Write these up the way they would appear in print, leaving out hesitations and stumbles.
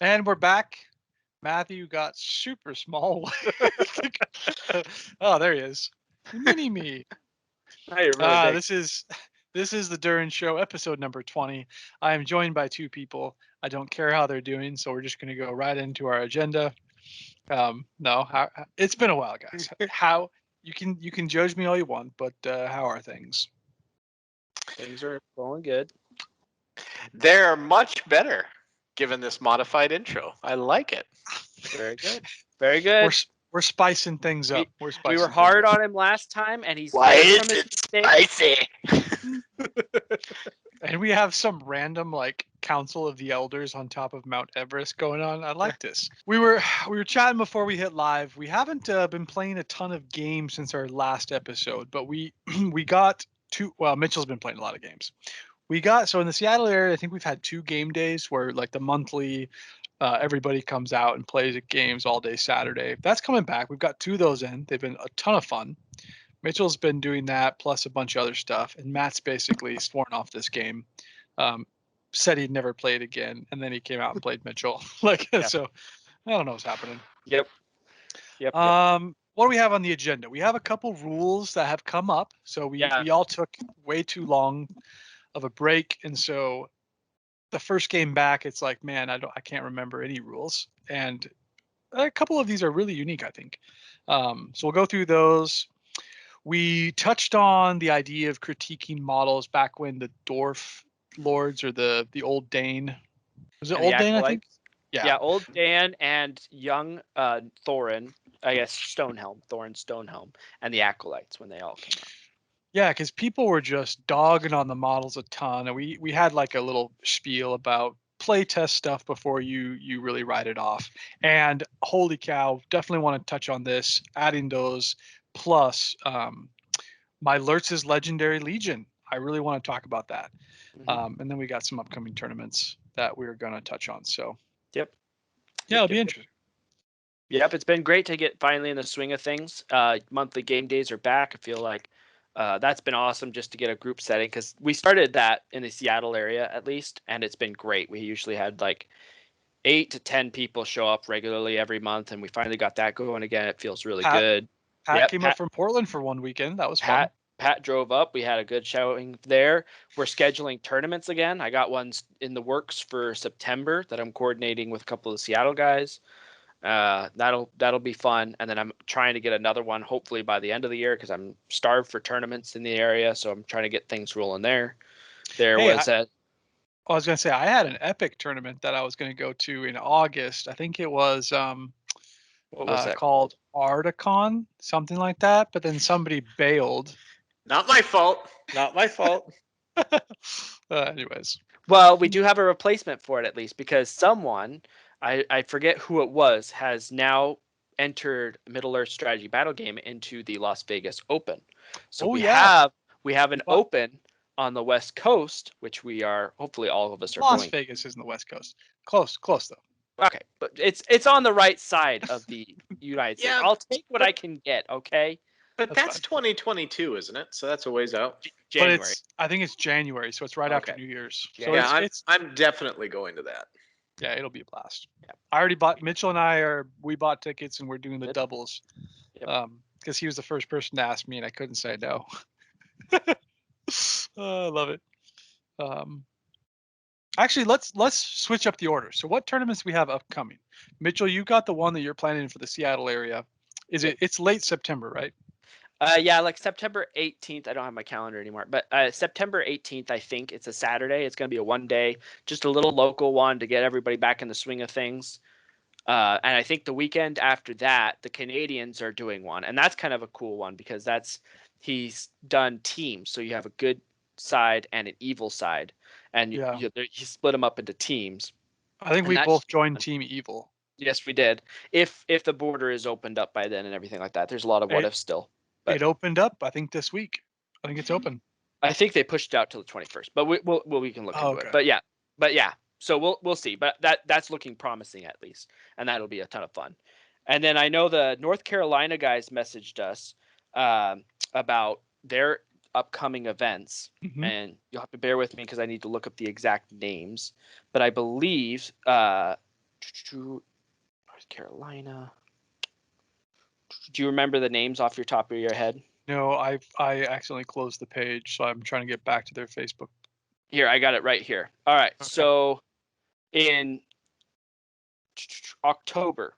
And we're back. Matthew got super small. Oh, there he is. Mini me. Hey, you're really big. This is the Durin Show, episode number 20. I am joined by two people. I don't care how they're doing, so we're just going to go right into our agenda. No, it's been a while, guys. How you can judge me all you want, but how are things? Things are going good. They're much better given this modified intro. I like it. Very good. Very good. We're spicing things up. We were hard on him last time, and he's Why learned is from his it mistakes. spicy? And we have some random like Council of the Elders on top of Mount Everest going on. I like this. We were chatting before we hit live. We haven't been playing a ton of games since our last episode, but we got two. Well, Mitchell's been playing a lot of games. So in the Seattle area, I think we've had 2 game days where like the monthly, everybody comes out and plays at games all day Saturday. That's coming back. We've got 2 of those in. They've been a ton of fun. Mitchell's been doing that plus a bunch of other stuff, and Matt's basically sworn off this game. Said he'd never play it again, and then he came out and played Mitchell. So I don't know what's happening. Yep. What do we have on the agenda? We have a couple rules that have come up. So we all took way too long of a break, and so the first game back, it's like, man, I can't remember any rules, and a couple of these are really unique, I think. So we'll go through those. We touched on the idea of critiquing models back when the Dwarf Lords or the Old Dane. Was it Old Dane, I think? Yeah, Old Dan and young Thorin, I guess Thorin Stonehelm, and the Acolytes when they all came out. Yeah, because people were just dogging on the models a ton, and we had like a little spiel about playtest stuff before you really write it off. And holy cow, definitely want to touch on this, adding those plus my Lurtz's Legendary Legion. I really want to talk about that. Mm-hmm. And then we got some upcoming tournaments that we're going to touch on. So it'll be interesting. Yep, it's been great to get finally in the swing of things. Monthly game days are back. I feel like that's been awesome just to get a group setting, because we started that in the Seattle area at least, and it's been great. We usually had like 8 to 10 people show up regularly every month, and we finally got that going again. It feels really good. Pat came up from Portland for one weekend. That was fun. Pat drove up. We had a good showing there. We're scheduling tournaments again. I got ones in the works for September that I'm coordinating with a couple of Seattle guys. That'll be fun. And then I'm trying to get another one hopefully by the end of the year, because I'm starved for tournaments in the area. So I'm trying to get things rolling there. I was going to say, I had an epic tournament that I was going to go to in August. I think it was what was that called? Articon, something like that. But then somebody bailed. Not my fault. Anyways. Well, we do have a replacement for it at least, because someone, I forget who it was, has now entered Middle Earth Strategy Battle Game into the Las Vegas Open. So we have an Open on the West Coast, which we are hopefully all of us are Las going. Vegas isn't the West Coast. Close though. Okay, but it's on the right side of the United States. I'll take what I can get, okay? But that's 2022, isn't it? So that's a ways out. January. I think it's January, so it's right after New Year's. So I'm definitely going to that. Yeah, it'll be a blast. Yeah. I already bought. Mitchell and we bought tickets, and we're doing the doubles. Because he was the first person to ask me, and I couldn't say no. I love it. Actually, let's switch up the order. So, what tournaments we have upcoming? Mitchell, you got the one that you're planning for the Seattle area. It's late September, right? Yeah, like September 18th. I don't have my calendar anymore, but September 18th, I think it's a Saturday. It's going to be a 1-day, just a little local one to get everybody back in the swing of things. And I think the weekend after that, the Canadians are doing one, and that's kind of a cool one, because he's done teams. So you have a good side and an evil side, and he split them up into teams. I think we both joined Team Evil. Yes, we did. If the border is opened up by then and everything like that, there's a lot of what ifs still. But it opened up, I think, this week. I think it's open. I think they pushed it out till the 21st, but we can look into it. But yeah. So we'll see. But that's looking promising at least, and that'll be a ton of fun. And then I know the North Carolina guys messaged us about their upcoming events, and you'll have to bear with me because I need to look up the exact names. But I believe North Carolina. Do you remember the names off your top of your head? No, I accidentally closed the page, so I'm trying to get back to their Facebook. Here, I got it right here. All right. Okay. So in October,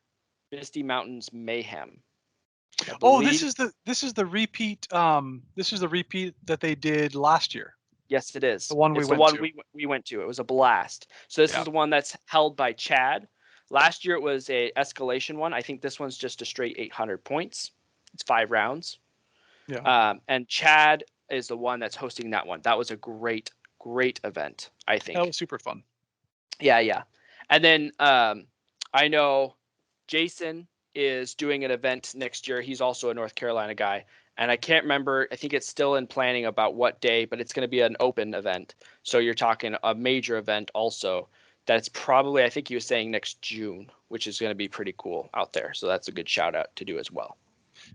Misty Mountains Mayhem. Oh, this is the repeat. This is the repeat that they did last year. Yes, it is. The one it's we the went one to. we went to. It was a blast. So this Yeah. is the one that's held by Chad. Last year it was a escalation one. I think this one's just a straight 800 points. It's 5 rounds. Yeah. And Chad is the one that's hosting that one. That was a great event, I think. That was super fun. Yeah. And then I know Jason is doing an event next year. He's also a North Carolina guy. And I can't remember. I think it's still in planning about what day, but it's going to be an open event. So you're talking a major event also. That's probably, I think he was saying next June, which is going to be pretty cool out there. So that's a good shout out to do as well.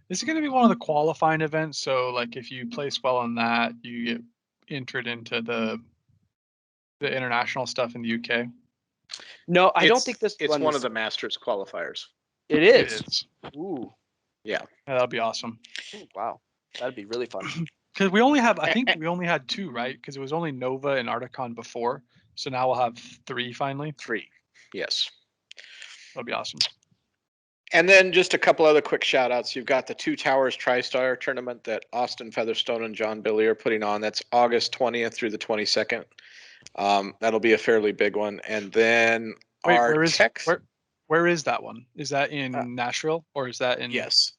This is going to be one of the qualifying events. So, like, if you place well on that, you get entered into the international stuff in the UK. No, I don't think this It's one one is. of the Masters qualifiers. It It is. is. Ooh. Yeah. That'll be awesome. Ooh, wow. That'd be really fun. Because we only have, I think we only had 2, right? Because it was only Nova and Articon before. So now we'll have 3 finally. 3. Yes. That'll be awesome. And then just a couple other quick shout outs. You've got the Two Towers TriStar tournament that Austin Featherstone and John Billy are putting on. That's August 20th through the 22nd. That'll be a fairly big one. And then Wait, our where is that one? Is that in Nashville or is that in? Yes.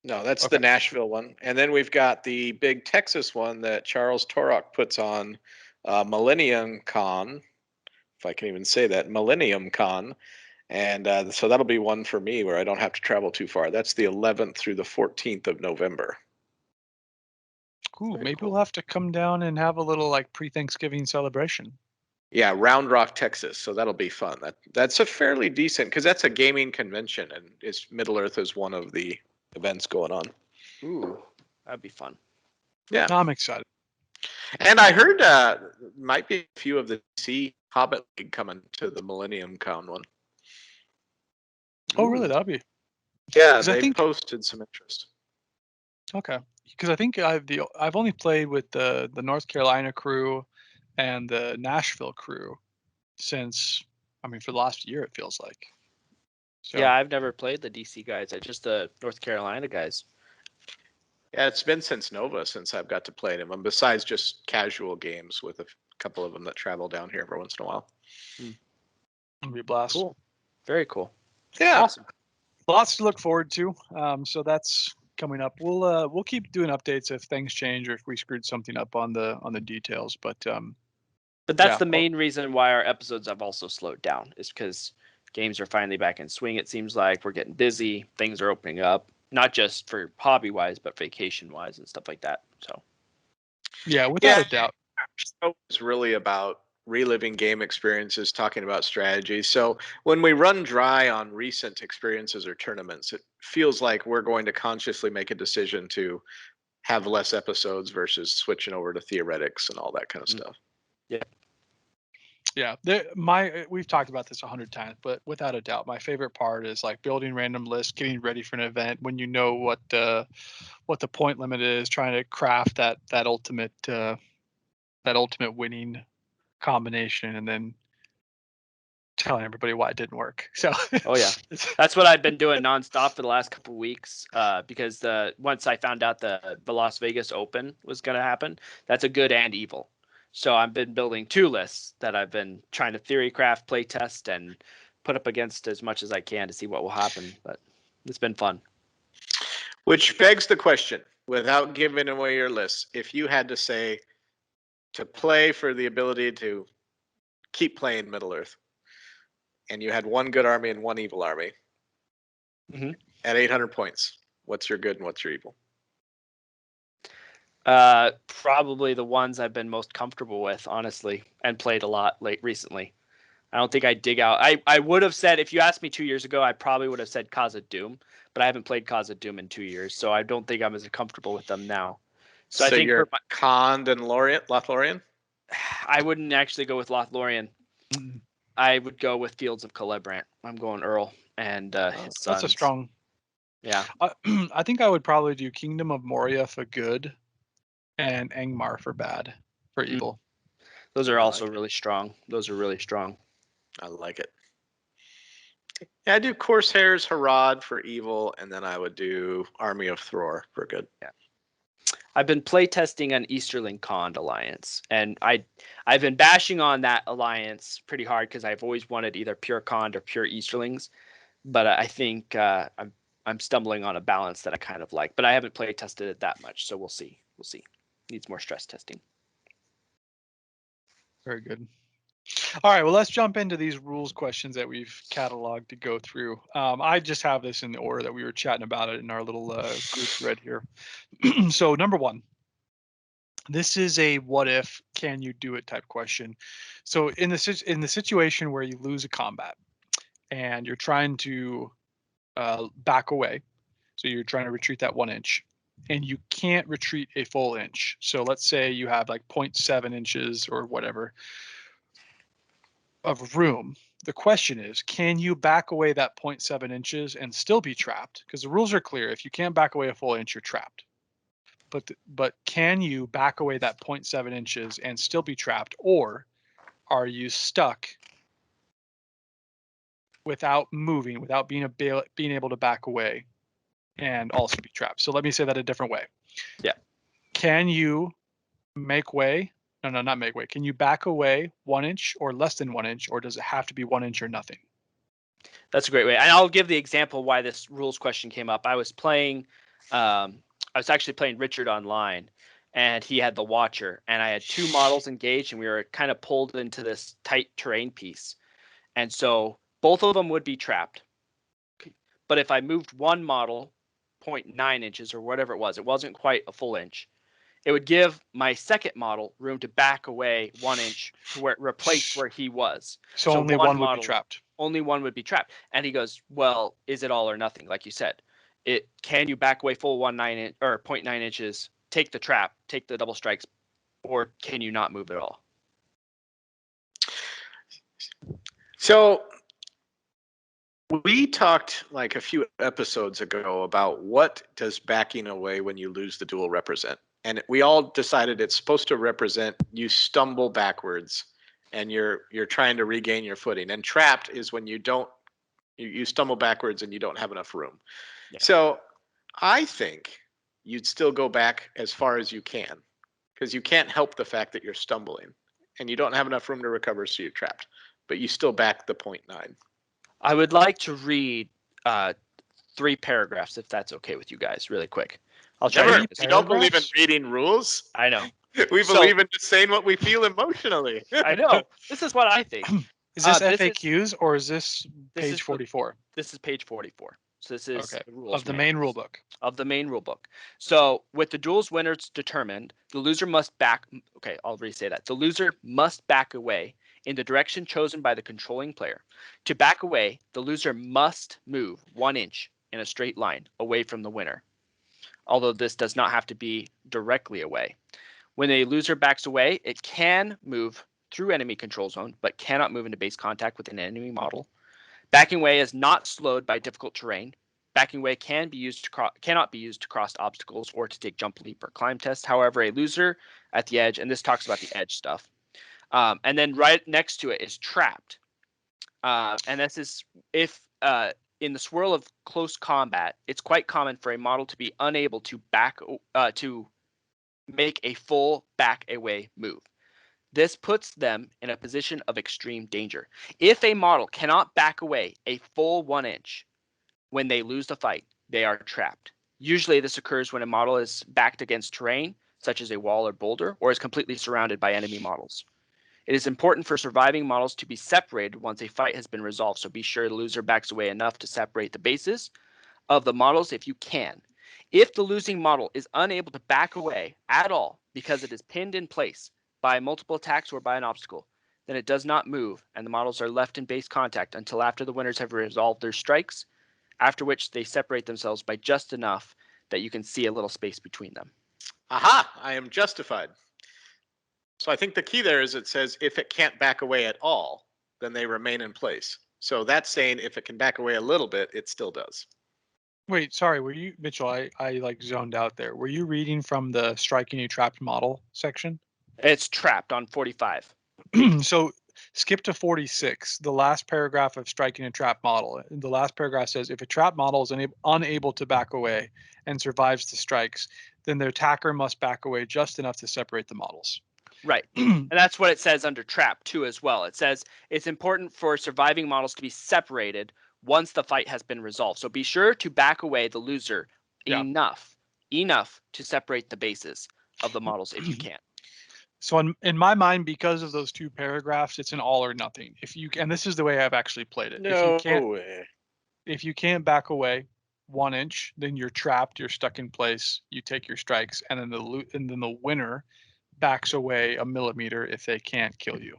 No, that's Okay. the Nashville one. And then we've got the big Texas one that Charles Torok puts on, Millennium Con, if I can even say that, Millennium Con. And so that'll be one for me where I don't have to travel too far. That's the 11th through the 14th of November. Cool. Very Maybe cool. we'll have to come down and have a little like pre-Thanksgiving celebration. Yeah, Round Rock, Texas. So that'll be fun. That's a fairly decent, because that's a gaming convention, and it's Middle Earth is one of the events going on. Ooh, that'd be fun. Yeah, I'm excited. and I heard might be a few of the DC Hobbit League coming to the Millennium Con one. Oh, really? That'll be Yeah, 'Cause I they think- posted some interest. okay. Because I think I've only played with the North Carolina crew and the Nashville crew since, I mean, for the last year it feels like. So, Yeah, I've never played the DC guys. I just the North Carolina guys. Yeah, it's been since Nova since I've got to play them, and besides just casual games with a couple of them that travel down here every once in a while. it'll be a blast. Cool. Very cool. Yeah. Awesome. Lots to look forward to. So that's coming up. We'll keep doing updates if things change or if we screwed something up on the details. But that's yeah, the main reason why our episodes have also slowed down, is because games are finally back in swing. It seems like we're getting busy. Things are opening up, not just for hobby wise, but vacation wise and stuff like that. So yeah, without a doubt. It's really about reliving game experiences, talking about strategy. So when we run dry on recent experiences or tournaments, it feels like we're going to consciously make a decision to have less episodes versus switching over to theoretics and all that kind of stuff. Yeah, we've talked about this 100 times, but without a doubt, my favorite part is like building random lists, getting ready for an event when you know what the point limit is, trying to craft that ultimate winning combination, and then telling everybody why it didn't work. So oh yeah, that's what I've been doing nonstop for the last couple of weeks. Because once I found out the Las Vegas Open was going to happen, that's a good and evil. So I've been building 2 lists that I've been trying to theory craft, play test, and put up against as much as I can to see what will happen. But it's been fun. Which begs the question, without giving away your list, if you had to say to play for the ability to keep playing Middle Earth, and you had one good army and one evil army at 800 points, what's your good and what's your evil? Probably the ones I've been most comfortable with, honestly, and played a lot recently. I don't think I dig out. I would have said, if you asked me 2 years ago, I probably would have said Cause of Doom, but I haven't played Cause of Doom in 2 years, so I don't think I'm as comfortable with them now. So I think you're Khand and Lothlorien? I wouldn't actually go with Lothlorien. I would go with Fields of Celebrant. I'm going Earl and his sons. That's a strong. Yeah. I think I would probably do Kingdom of Moria for good, and Angmar for bad, for evil. Those are I also like it. really strong. Those are really strong. I like it. Yeah, I do Corsairs, Harad for evil, and then I would do Army of Thror for good. Yeah. I've been playtesting an Easterling Khand alliance, and I've been bashing on that alliance pretty hard because I've always wanted either pure Khand or pure Easterlings, but I think I'm stumbling on a balance that I kind of like. But I haven't play tested it that much, so we'll see. We'll see. Needs more stress testing. Very good. All right, well, let's jump into these rules questions that we've cataloged to go through. I just have this in the order that we were chatting about it in our little group thread here. So number one, this is a what if, can you do it type question. So in the situation where you lose a combat and you're trying to back away, so you're trying to retreat that 1 inch, and you can't retreat a full inch. So let's say you have like 0.7 inches or whatever of room. The question is, can you back away that 0.7 inches and still be trapped? Because the rules are clear. If you can't back away a full inch, you're trapped. But can you back away that 0.7 inches and still be trapped, or are you stuck without moving, without being able to back away and also be trapped? So let me say that a different way. Yeah. Can you make way? No, not make way. Can you back away 1 inch or less than 1 inch, or does it have to be 1 inch or nothing? That's a great way. And I'll give the example why this rules question came up. I was actually playing Richard online, and he had the Watcher, and I had 2 models engaged, and we were kind of pulled into this tight terrain piece. And so both of them would be trapped. But if I moved one model 0.9 inches or whatever it wasn't quite a full inch, it would give my second model room to back away 1 inch to where it replaced where he was. So only one would be trapped. Only one would be trapped. And he goes, well, is it all or nothing? Like you said, can you back away full 0.9 inches, take the trap, take the double strikes, or can you not move at all? So we talked like a few episodes ago about what does backing away when you lose the duel represent. And we all decided it's supposed to represent you stumble backwards and you're trying to regain your footing. And trapped is when you stumble backwards and you don't have enough room. Yeah. So I think you'd still go back as far as you can, because you can't help the fact that you're stumbling and you don't have enough room to recover, so you're trapped. But you still back the 0.9. I would like to read 3 paragraphs, if that's okay with you guys, really quick. I'll try to. You don't believe in reading rules? I know. We believe in just saying what we feel emotionally. I know. This is what I think. Is this FAQs or is this page 44? This is page 44. So this is okay. The rules of the main rule book. Of the main rule book. So with the duel's winners determined, the loser must back. Okay, I'll re-say that. The loser must back away in the direction chosen by the controlling player. To back away, the loser must move 1 inch in a straight line away from the winner, although this does not have to be directly away. When a loser backs away, it can move through enemy control zone, but cannot move into base contact with an enemy model. Backing away is not slowed by difficult terrain. Backing away cannot be used to cross obstacles or to take jump, leap, or climb tests. However, a loser at the edge, and this talks about the edge stuff, and then right next to it is trapped. And this is if in the swirl of close combat, it's quite common for a model to be unable to to make a full back away move. This puts them in a position of extreme danger. If a model cannot back away a full 1 inch when they lose the fight, they are trapped. Usually this occurs when a model is backed against terrain, such as a wall or boulder, or is completely surrounded by enemy models. It is important for surviving models to be separated once a fight has been resolved, so be sure the loser backs away enough to separate the bases of the models if you can. If the losing model is unable to back away at all because it is pinned in place by multiple attacks or by an obstacle, then it does not move and the models are left in base contact until after the winners have resolved their strikes, after which they separate themselves by just enough that you can see a little space between them. Aha, I am justified. So I think the key there is it says if it can't back away at all. then they remain in place. So that's saying if it can back away a little bit, it still does. Wait, sorry, were you Mitchell? I like zoned out there. Were you reading from the striking a trapped model section? It's trapped on 45. So skip to 46, the last paragraph of striking a trap model. The last paragraph says if a trap model is unable to back away and survives the strikes, then the attacker must back away just enough to separate the models. Right. And that's what it says under trap too as well. It says it's important for surviving models to be separated once the fight has been resolved. So be sure to back away the loser Yeah. enough to separate the bases of the models if you can. So in my mind, because of those two paragraphs, it's an all or nothing. If you and this is the way I've actually played it. way. If you can't back away 1 inch, then you're trapped. You're stuck in place. You take your strikes, and then the winner backs away a millimeter if they can't kill you.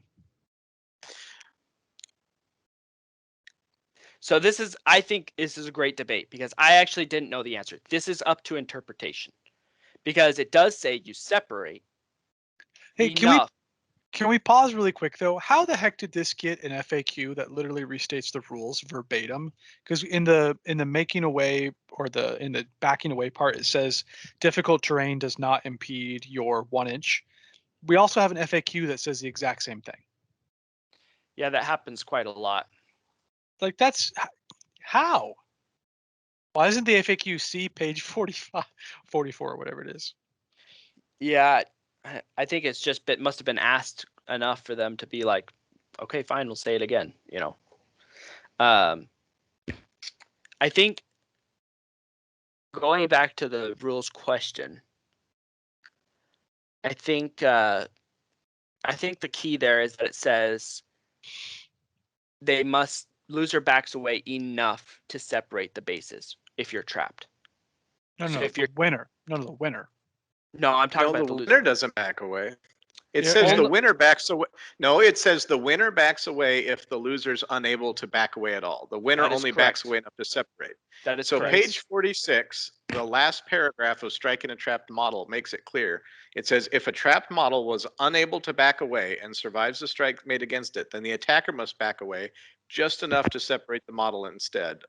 So I think this is a great debate because I actually didn't know the answer. This is up to interpretation because it does say you separate. Hey, enough. can we pause really quick though? How the heck did this get an FAQ that literally restates the rules verbatim? Because in the making away or in the backing away part, it says difficult terrain does not impede your 1 inch. We also have an FAQ that says the exact same thing. Yeah, that happens quite a lot. Like that's how? Why isn't the FAQ see page 45, 44 or whatever it is? Yeah, I think it's just must have been asked enough for them to be like, okay, fine, we'll say it again. I think going back to the rules question, I think the key there is that it says loser backs away enough to separate the bases if you're trapped. No, So if you're winner. No, the winner. No, I'm talking about the winner loser. doesn't back away. It Yeah, says and- the winner backs away. No, it says the winner backs away if the loser's unable to back away at all. The winner That is only backs correct. away enough to separate. That is So correct. page 46, the last paragraph of striking a trapped model makes it clear. It says if a trapped model was unable to back away and survives the strike made against it, then the attacker must back away just enough to separate the model instead.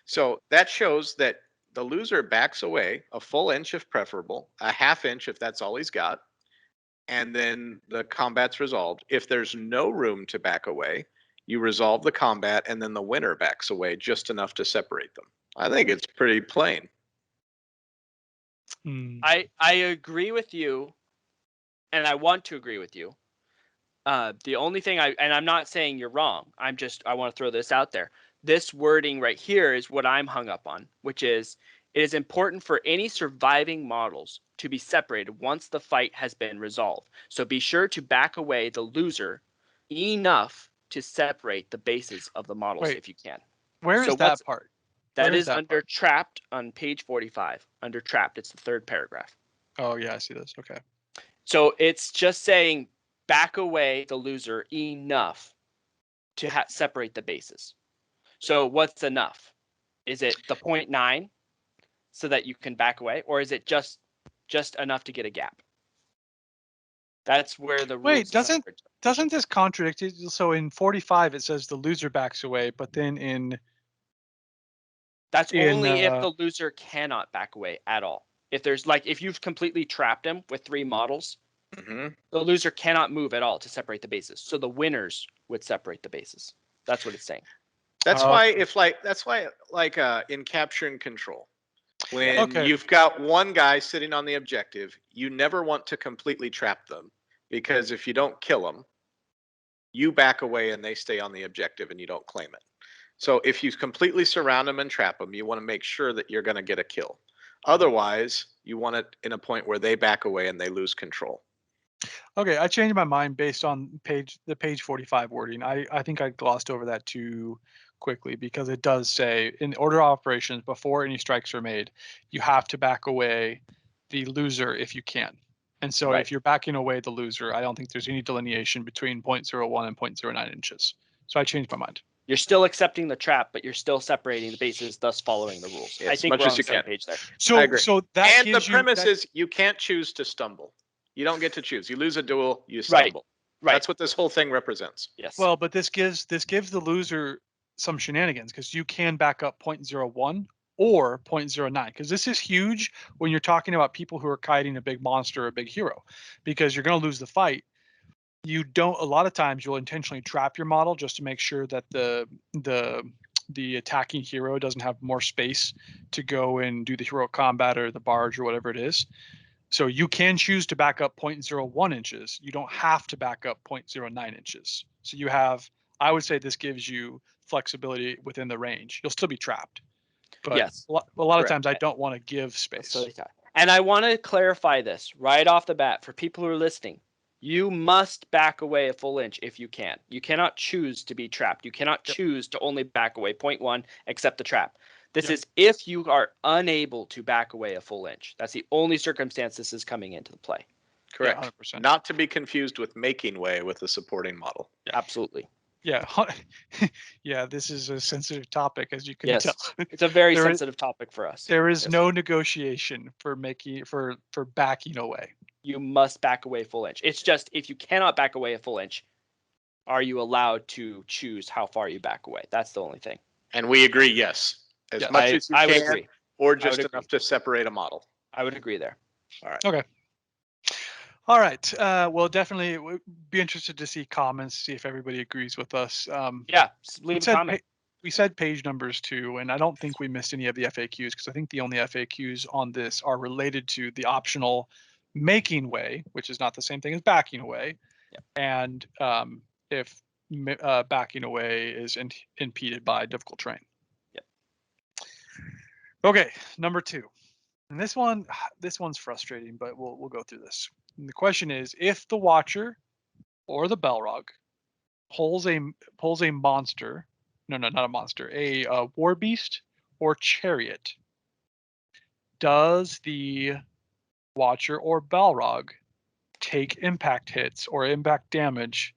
So that shows that the loser backs away a full inch if preferable, a half inch if that's all he's got, and then the combat's resolved. If there's no room to back away, you resolve the combat and then the winner backs away just enough to separate them. I think it's pretty plain. I agree with you, and I want to agree with you. The only thing I'm not saying you're wrong. I want to throw this out there. This wording right here is what I'm hung up on, which is it is important for any surviving models to be separated once the fight has been resolved. So be sure to back away the loser enough to separate the bases of the models if you can. Where is that part? That is under trapped on page 45. Under trapped, it's the third paragraph. Oh yeah, I see this. Okay. So it's just saying back away the loser enough to separate the bases. So what's enough? Is it the 0.9 so that you can back away, or is it just enough to get a gap? That's where the Wait, doesn't this contradict it? So in 45 it says the loser backs away, but then that's only if the loser cannot back away at all. If you've completely trapped him with 3 models, the loser cannot move at all to separate the bases. So the winners would separate the bases. That's what it's saying. That's why in capture and control, when you've got one guy sitting on the objective, you never want to completely trap them, because if you don't kill them, you back away and they stay on the objective and you don't claim it. So if you completely surround them and trap them, you want to make sure that you're going to get a kill. Otherwise, you want it in a point where they back away and they lose control. Okay, I changed my mind based on the page 45 wording. I think I glossed over that too quickly, because it does say in order of operations, before any strikes are made, you have to back away the loser if you can. And so if you're backing away the loser, I don't think there's any delineation between 0.01 and 0.09 inches. So I changed my mind. You're still accepting the trap, but you're still separating the bases, thus following the rules. Yes, I think much we're as on you the same can. page there. So I agree. that and the gives premise is you can't choose to stumble. You don't get to choose. You lose a duel, you stumble. Right. That's what this whole thing represents. Yes. Well, but this gives the loser some shenanigans because you can back up 0.01 or 0.09 because this is huge when you're talking about people who are kiting a big monster or a big hero because you're going to lose the fight. You don't a lot of times you'll intentionally trap your model just to make sure that the attacking hero doesn't have more space to go and do the heroic combat or the barge or whatever it is. So you can choose to back up 0.01 inches. You don't have to back up 0.09 inches. So you have, I would say this gives you flexibility within the range. You'll still be trapped. But Yes. a lot of Correct. times I don't want to give space. And I want to clarify this right off the bat for people who are listening. You must back away a full inch if you can. You cannot choose to be trapped. You cannot choose to only back away 0.1 except the trap. This is if you are unable to back away a full inch. That's the only circumstance this is coming into the play. Correct. Yeah, 100%. Not to be confused with making way with the supporting model. Absolutely. Yeah. Yeah, this is a sensitive topic, as you can Yes. tell. It's a very There is- sensitive topic for us. There is Yes. no negotiation for backing away. You must back away full inch. It's just if you cannot back away a full inch, are you allowed to choose how far you back away? That's the only thing. And we agree, yes. As Yes. much as you I would can, agree. or would just agree. enough to separate a model. I would agree there. All right. Okay. All right. Well, definitely we'd be interested to see comments, see if everybody agrees with us. Yeah, leave a comment. We said page numbers too, and I don't think we missed any of the FAQs because I think the only FAQs on this are related to the optional making way, which is not the same thing as backing away, and if backing away is impeded by difficult terrain. Yep. Okay, number 2. And this one's frustrating, but we'll go through this. And the question is, if the Watcher or the Balrog pulls a monster, no, not a monster, a war beast or chariot, does the Watcher or Balrog take impact hits or impact damage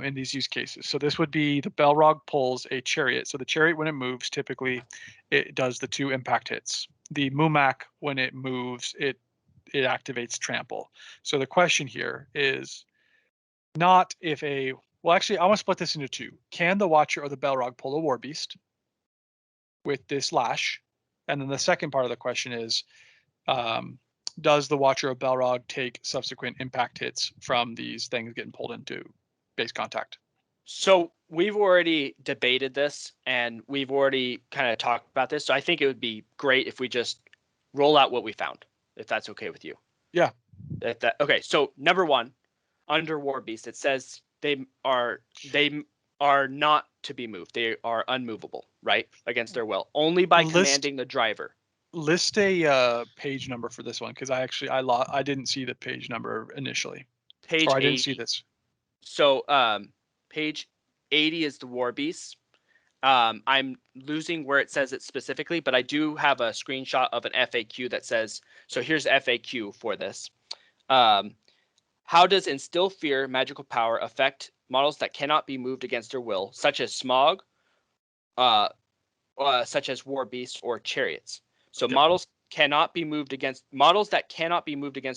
in these use cases? So this would be the Balrog pulls a chariot. So the chariot, when it moves, typically it does the 2 impact hits. The Mumak, when it moves, it activates trample. So the question here is not if well, actually, I want to split this into 2. Can the Watcher or the Balrog pull a War Beast with this lash? And then the second part of the question is, does the Watcher or Balrog take subsequent impact hits from these things getting pulled into base contact? So we've already debated this and we've already kind of talked about this. So I think it would be great if we just roll out what we found, if that's okay with you. Yeah. Okay. So number 1, under War Beast, it says they are not to be moved. They are unmovable, right? Against their will, only by commanding the driver. List a page number for this one because I didn't see the page number initially. Page I 80. didn't see this. So page 80 is the War Beast. I'm losing where it says it specifically, but I do have a screenshot of an FAQ that says, so here's FAQ for this. How does instill fear magical power affect models that cannot be moved against their will, such as Smog, such as War Beasts or Chariots? So models that cannot be moved against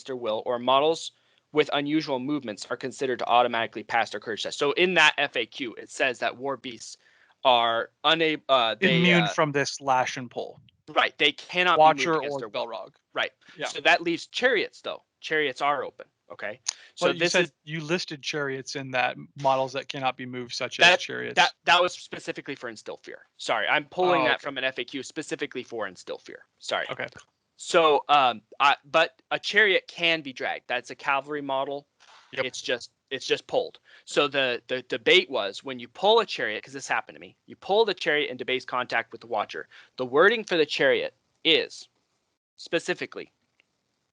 their will, or models with unusual movements are considered to automatically pass their courage test. So in that FAQ, it says that War Beasts are unable, immune from this lash and pull. Right, they cannot Watcher be moved against or their Balrog. Right. Yeah. So that leaves Chariots, though. Chariots are open. Okay. So but you listed chariots in that models that cannot be moved, such as chariots. That was specifically for instill fear. Sorry, I'm pulling that from an FAQ specifically for instill fear. Sorry. Okay. So, but a chariot can be dragged. That's a cavalry model. Yep. It's just pulled. So the debate was when you pull a chariot, because this happened to me, you pull the chariot into base contact with the Watcher. The wording for the chariot is specifically.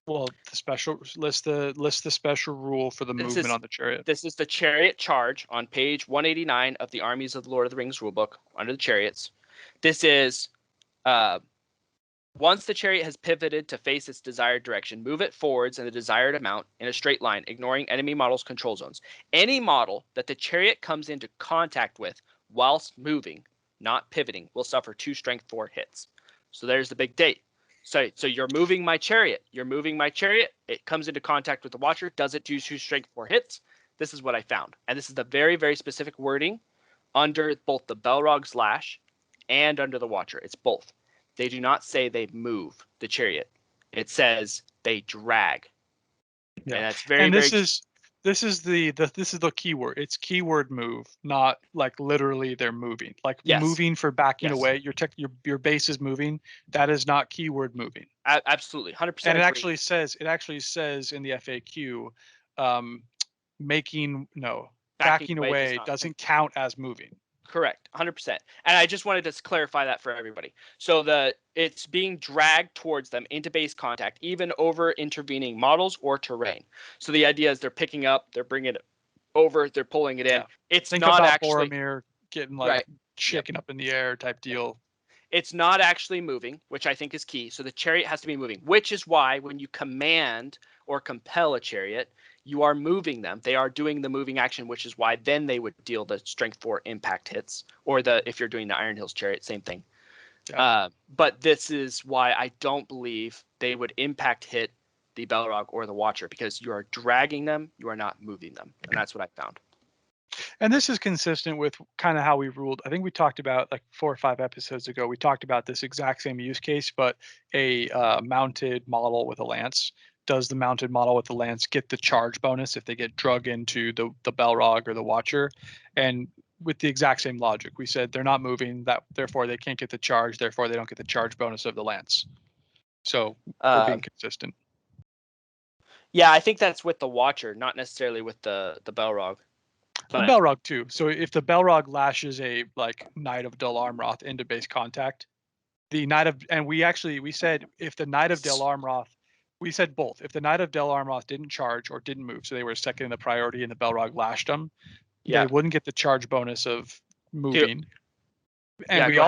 Well, the special list the special rule for the movement on the chariot. This is the chariot charge on page 189 of the Armies of the Lord of the Rings rulebook under the chariots. This is once the chariot has pivoted to face its desired direction, move it forwards in the desired amount in a straight line, ignoring enemy models' control zones. Any model that the chariot comes into contact with whilst moving, not pivoting, will suffer 2 strength 4 hits. So there's the big date. So you're moving my chariot. It comes into contact with the Watcher. Does it do 2 strength 4 hits? this is what I found. And this is the very, very specific wording under both the Balrog's Lash and under the Watcher. It's both. They do not say they move the chariot. It says they drag. Yeah. And that's very, and this very is this is the keyword. It's keyword move, not like literally they're moving. Like Yes. moving for backing Yes. away. Your base is moving. That is not keyword moving. Absolutely, 100%. And it agree. actually says in the FAQ, backing Backing away away doesn't count as moving. Correct, 100%. And I just wanted to clarify that for everybody. So it's being dragged towards them into base contact, even over intervening models or terrain. So the idea is they're picking up, they're bringing it over, they're pulling it in. Yeah. It's Think not about actually Boromir getting right. shaking up in the air type deal. It's not actually moving, which I think is key. So the chariot has to be moving, which is why when you command or compel a chariot, you are moving them. They are doing the moving action, which is why then they would deal the strength 4 impact hits, or if you're doing the Iron Hills chariot, same thing. Yeah. But this is why I don't believe they would impact hit the Balrog or the Watcher, because you are dragging them, you are not moving them, and that's what I found. And this is consistent with kind of how we ruled. I think we talked about like 4 or 5 episodes ago. We talked about this exact same use case, but a mounted model with a lance. Does the mounted model with the lance get the charge bonus if they get drug into the Balrog or the Watcher? And with the exact same logic, we said they're not moving, that therefore they can't get the charge, therefore they don't get the charge bonus of the lance. So we're being consistent. Yeah, I think that's with the Watcher, not necessarily with the Balrog. The Balrog too. So if the Balrog lashes a Knight of Dol Amroth into base contact, the Knight of we said if the Knight of Dol Amroth, we said both. If the Knight of Dol Amroth didn't charge or didn't move, so they were second in the priority and the Balrog lashed them, they wouldn't get the charge bonus of moving. And we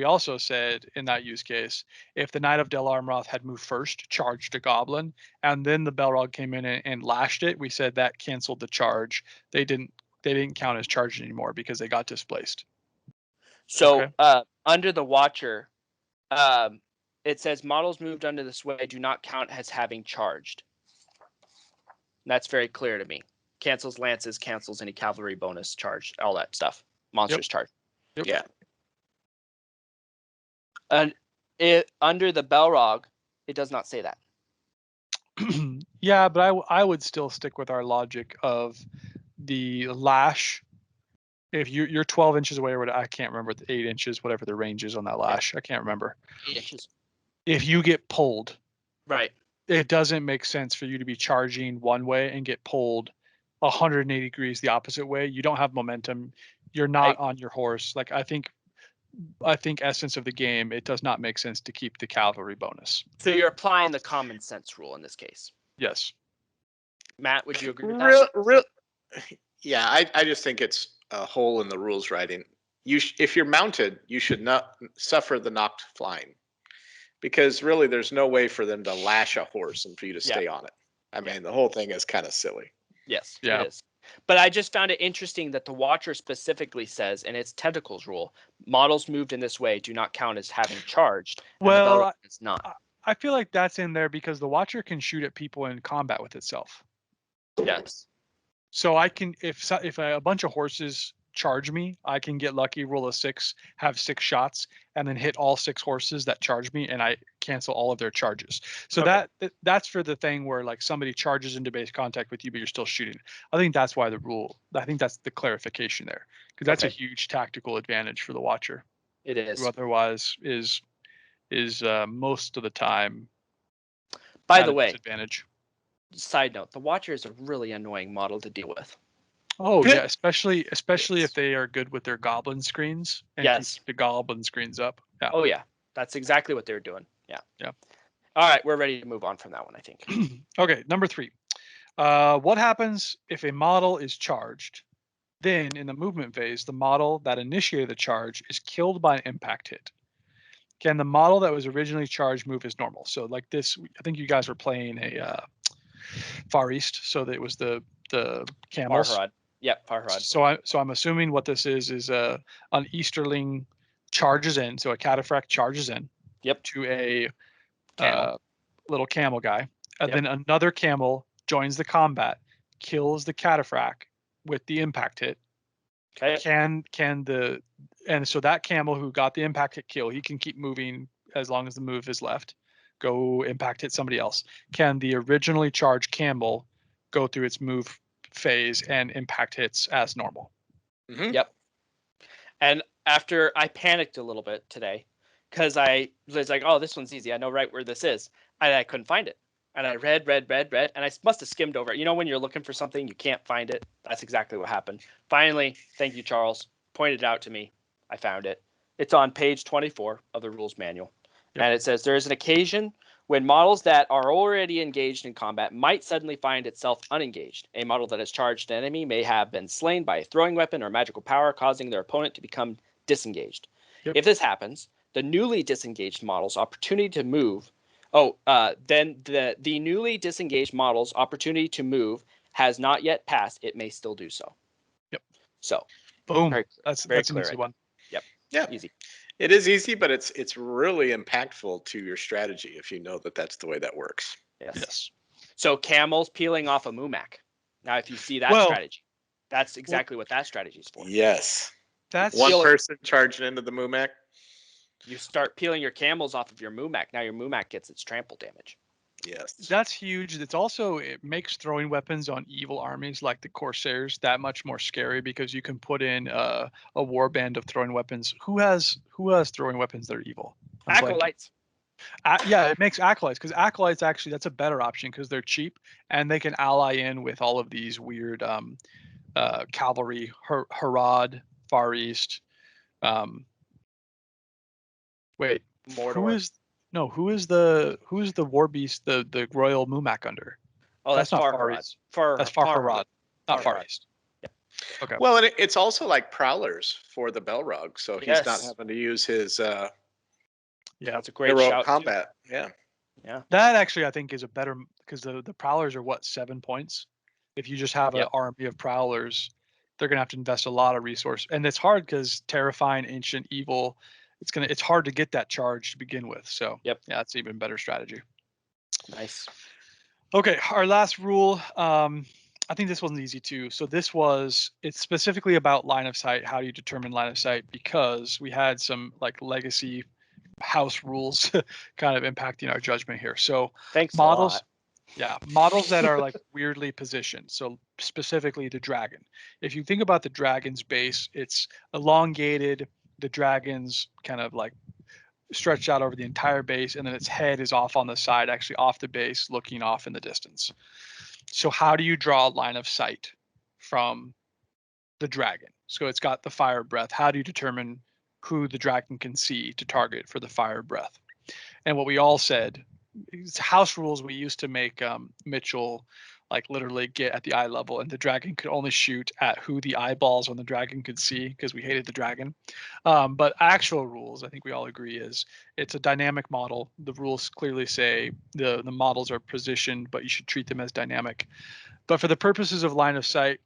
also said in that use case, if the Knight of Dol Amroth had moved first, charged a goblin, and then the Balrog came in and lashed it, we said that canceled the charge. They didn't count as charged anymore because they got displaced. So under the Watcher, it says models moved under the sway do not count as having charged. And that's very clear to me. Cancels lances, cancels any cavalry bonus charge, all that stuff. Monsters charge. Yep. Yeah. And under the Balrog, it does not say that. Yeah, but I would still stick with our logic of the lash. If you're 12 inches away or whatever, I can't remember, 8 inches, whatever the range is on that lash. I can't remember. 8 inches. If you get pulled, right, it doesn't make sense for you to be charging one way and get pulled 180 degrees the opposite way. You don't have momentum. You're not on your horse. Like I think essence of the game, it does not make sense to keep the cavalry bonus. So you're applying the common sense rule in this case. Yes. Matt, would you agree with that? Yeah, I just think it's a hole in the rules writing. If you're mounted, you should not suffer the knocked flying, because really there's no way for them to lash a horse and for you to stay on it. I mean, the whole thing is kind of silly. Yes, it is. But I just found it interesting that the Watcher specifically says in its tentacles rule, models moved in this way do not count as having charged. Well, it's not. I feel like that's in there because the Watcher can shoot at people in combat with itself. Yes. So I can, if a bunch of horses charge me, I can get lucky, roll a 6, have 6 shots, and then hit all 6 horses that charge me, and I cancel all of their charges. So that's for the thing where like somebody charges into base contact with you, but you're still shooting. I think that's why I think that's the clarification there, because that's a huge tactical advantage for the Watcher. It is. Who otherwise is most of the time. By the way, disadvantage. Side note: the Watcher is a really annoying model to deal with. Oh yeah, especially if they are good with their goblin screens and keep the goblin screens up. Yeah. Oh yeah, that's exactly what they're doing. Yeah. Yeah. All right, we're ready to move on from that one, I think. Okay, number 3. What happens if a model is charged? Then in the movement phase, the model that initiated the charge is killed by an impact hit. Can the model that was originally charged move as normal? So like this, I think you guys were playing a Far East, so that it was the camels. Farharad. Yep, Farharad. So I'm assuming what this is an Easterling charges in, so a cataphract charges in. Yep. To a little camel guy, and then another camel joins the combat, kills the cataphract with the impact hit, Okay. and so that camel who got the impact hit kill, he can keep moving as long as the move is left. Go impact hit somebody else. Can the originally charged camel go through its move phase and impact hits as normal? Mhm. Yep. And after I panicked a little bit today, because I was like, oh, this one's easy. I know right where this is. And I couldn't find it. And I read, and I must have skimmed over it. You know, when you're looking for something, you can't find it. That's exactly what happened. Finally, thank you, Charles, pointed it out to me. I found it. It's on page 24 of the rules manual. Yep. And it says there is an occasion when models that are already engaged in combat might suddenly find itself unengaged. A model that has charged an enemy may have been slain by a throwing weapon or magical power, causing their opponent to become disengaged. Yep. If this happens, the newly disengaged model's opportunity to move. Then the newly disengaged model's opportunity to move has not yet passed. It may still do so. Yep. So, Boom. very, That's very an clear. easy one. Yep. Yeah. Easy. It is easy, but it's really impactful to your strategy if you know that that's the way that works. Yes. So camels peeling off a Mumak. Now, if you see that Well- strategy, that's exactly what that strategy is for. Yes. That's One Peel it. person charging into the Mumak. You start peeling your camels off of your Mumak. Now your Mumak gets its trample damage. Yes. That's huge. It makes throwing weapons on evil armies like the Corsairs that much more scary because you can put in a warband of throwing weapons. Who has throwing weapons that are evil? I'm blanking. Acolytes. Yeah, it makes acolytes because acolytes actually that's a better option because they're cheap and they can ally in with all of these weird cavalry, Harad, Far East. Wait, Mordor. who is the war beast the royal Mumak under? Oh, that's not Far Far Harad. East. That's Far Harad, not Far Harad. East. Okay. Well, and it's also like prowlers for the Belrog, so he's not Yes. having to use his Yeah, That's a great heroic shout. combat. Yeah. Yeah. that actually I think is a better because the prowlers are what 7 points. If you just have an Yep. army of prowlers, they're gonna have to invest a lot of resource, and it's hard because terrifying, ancient, evil. It's hard to get that charge to begin with. So Yep. yeah, it's even better strategy. Nice. Okay, our last rule. I think this one's easy too. So it's specifically about line of sight. How do you determine line of sight? Because we had some like legacy house rules kind of impacting our judgment here. So Thanks models, a lot. yeah, models that are like weirdly positioned. So specifically the dragon. If you think about the dragon's base, it's elongated. The dragon's kind of like stretched out over the entire base, and then its head is off on the side, actually off the base, looking off in the distance. So how do you draw a line of sight from the dragon? So it's got the fire breath. How do you determine who the dragon can see to target for the fire breath? And what we all said, it's house rules we used to make Mitchell like literally get at the eye level, and the dragon could only shoot at who the eyeballs on the dragon could see because we hated the dragon. But actual rules, I think we all agree, is it's a dynamic model. The rules clearly say the models are positioned, but you should treat them as dynamic. But for the purposes of line of sight,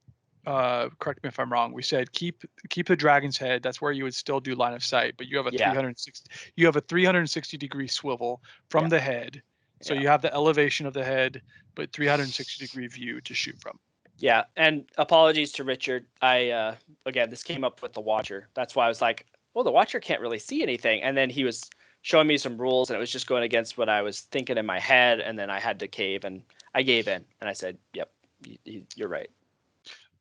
correct me if I'm wrong. We said keep the dragon's head. That's where you would still do line of sight, but you have a Yeah. 360 degree swivel from Yeah. the head. So Yeah. you have the elevation of the head, but 360 degree view to shoot from. Yeah, and apologies to Richard. I again, this came up with the Watcher. That's why I was like, well, the Watcher can't really see anything. And then he was showing me some rules, and it was just going against what I was thinking in my head. And then I had to cave, and I gave in, and I said, "Yep, you're right."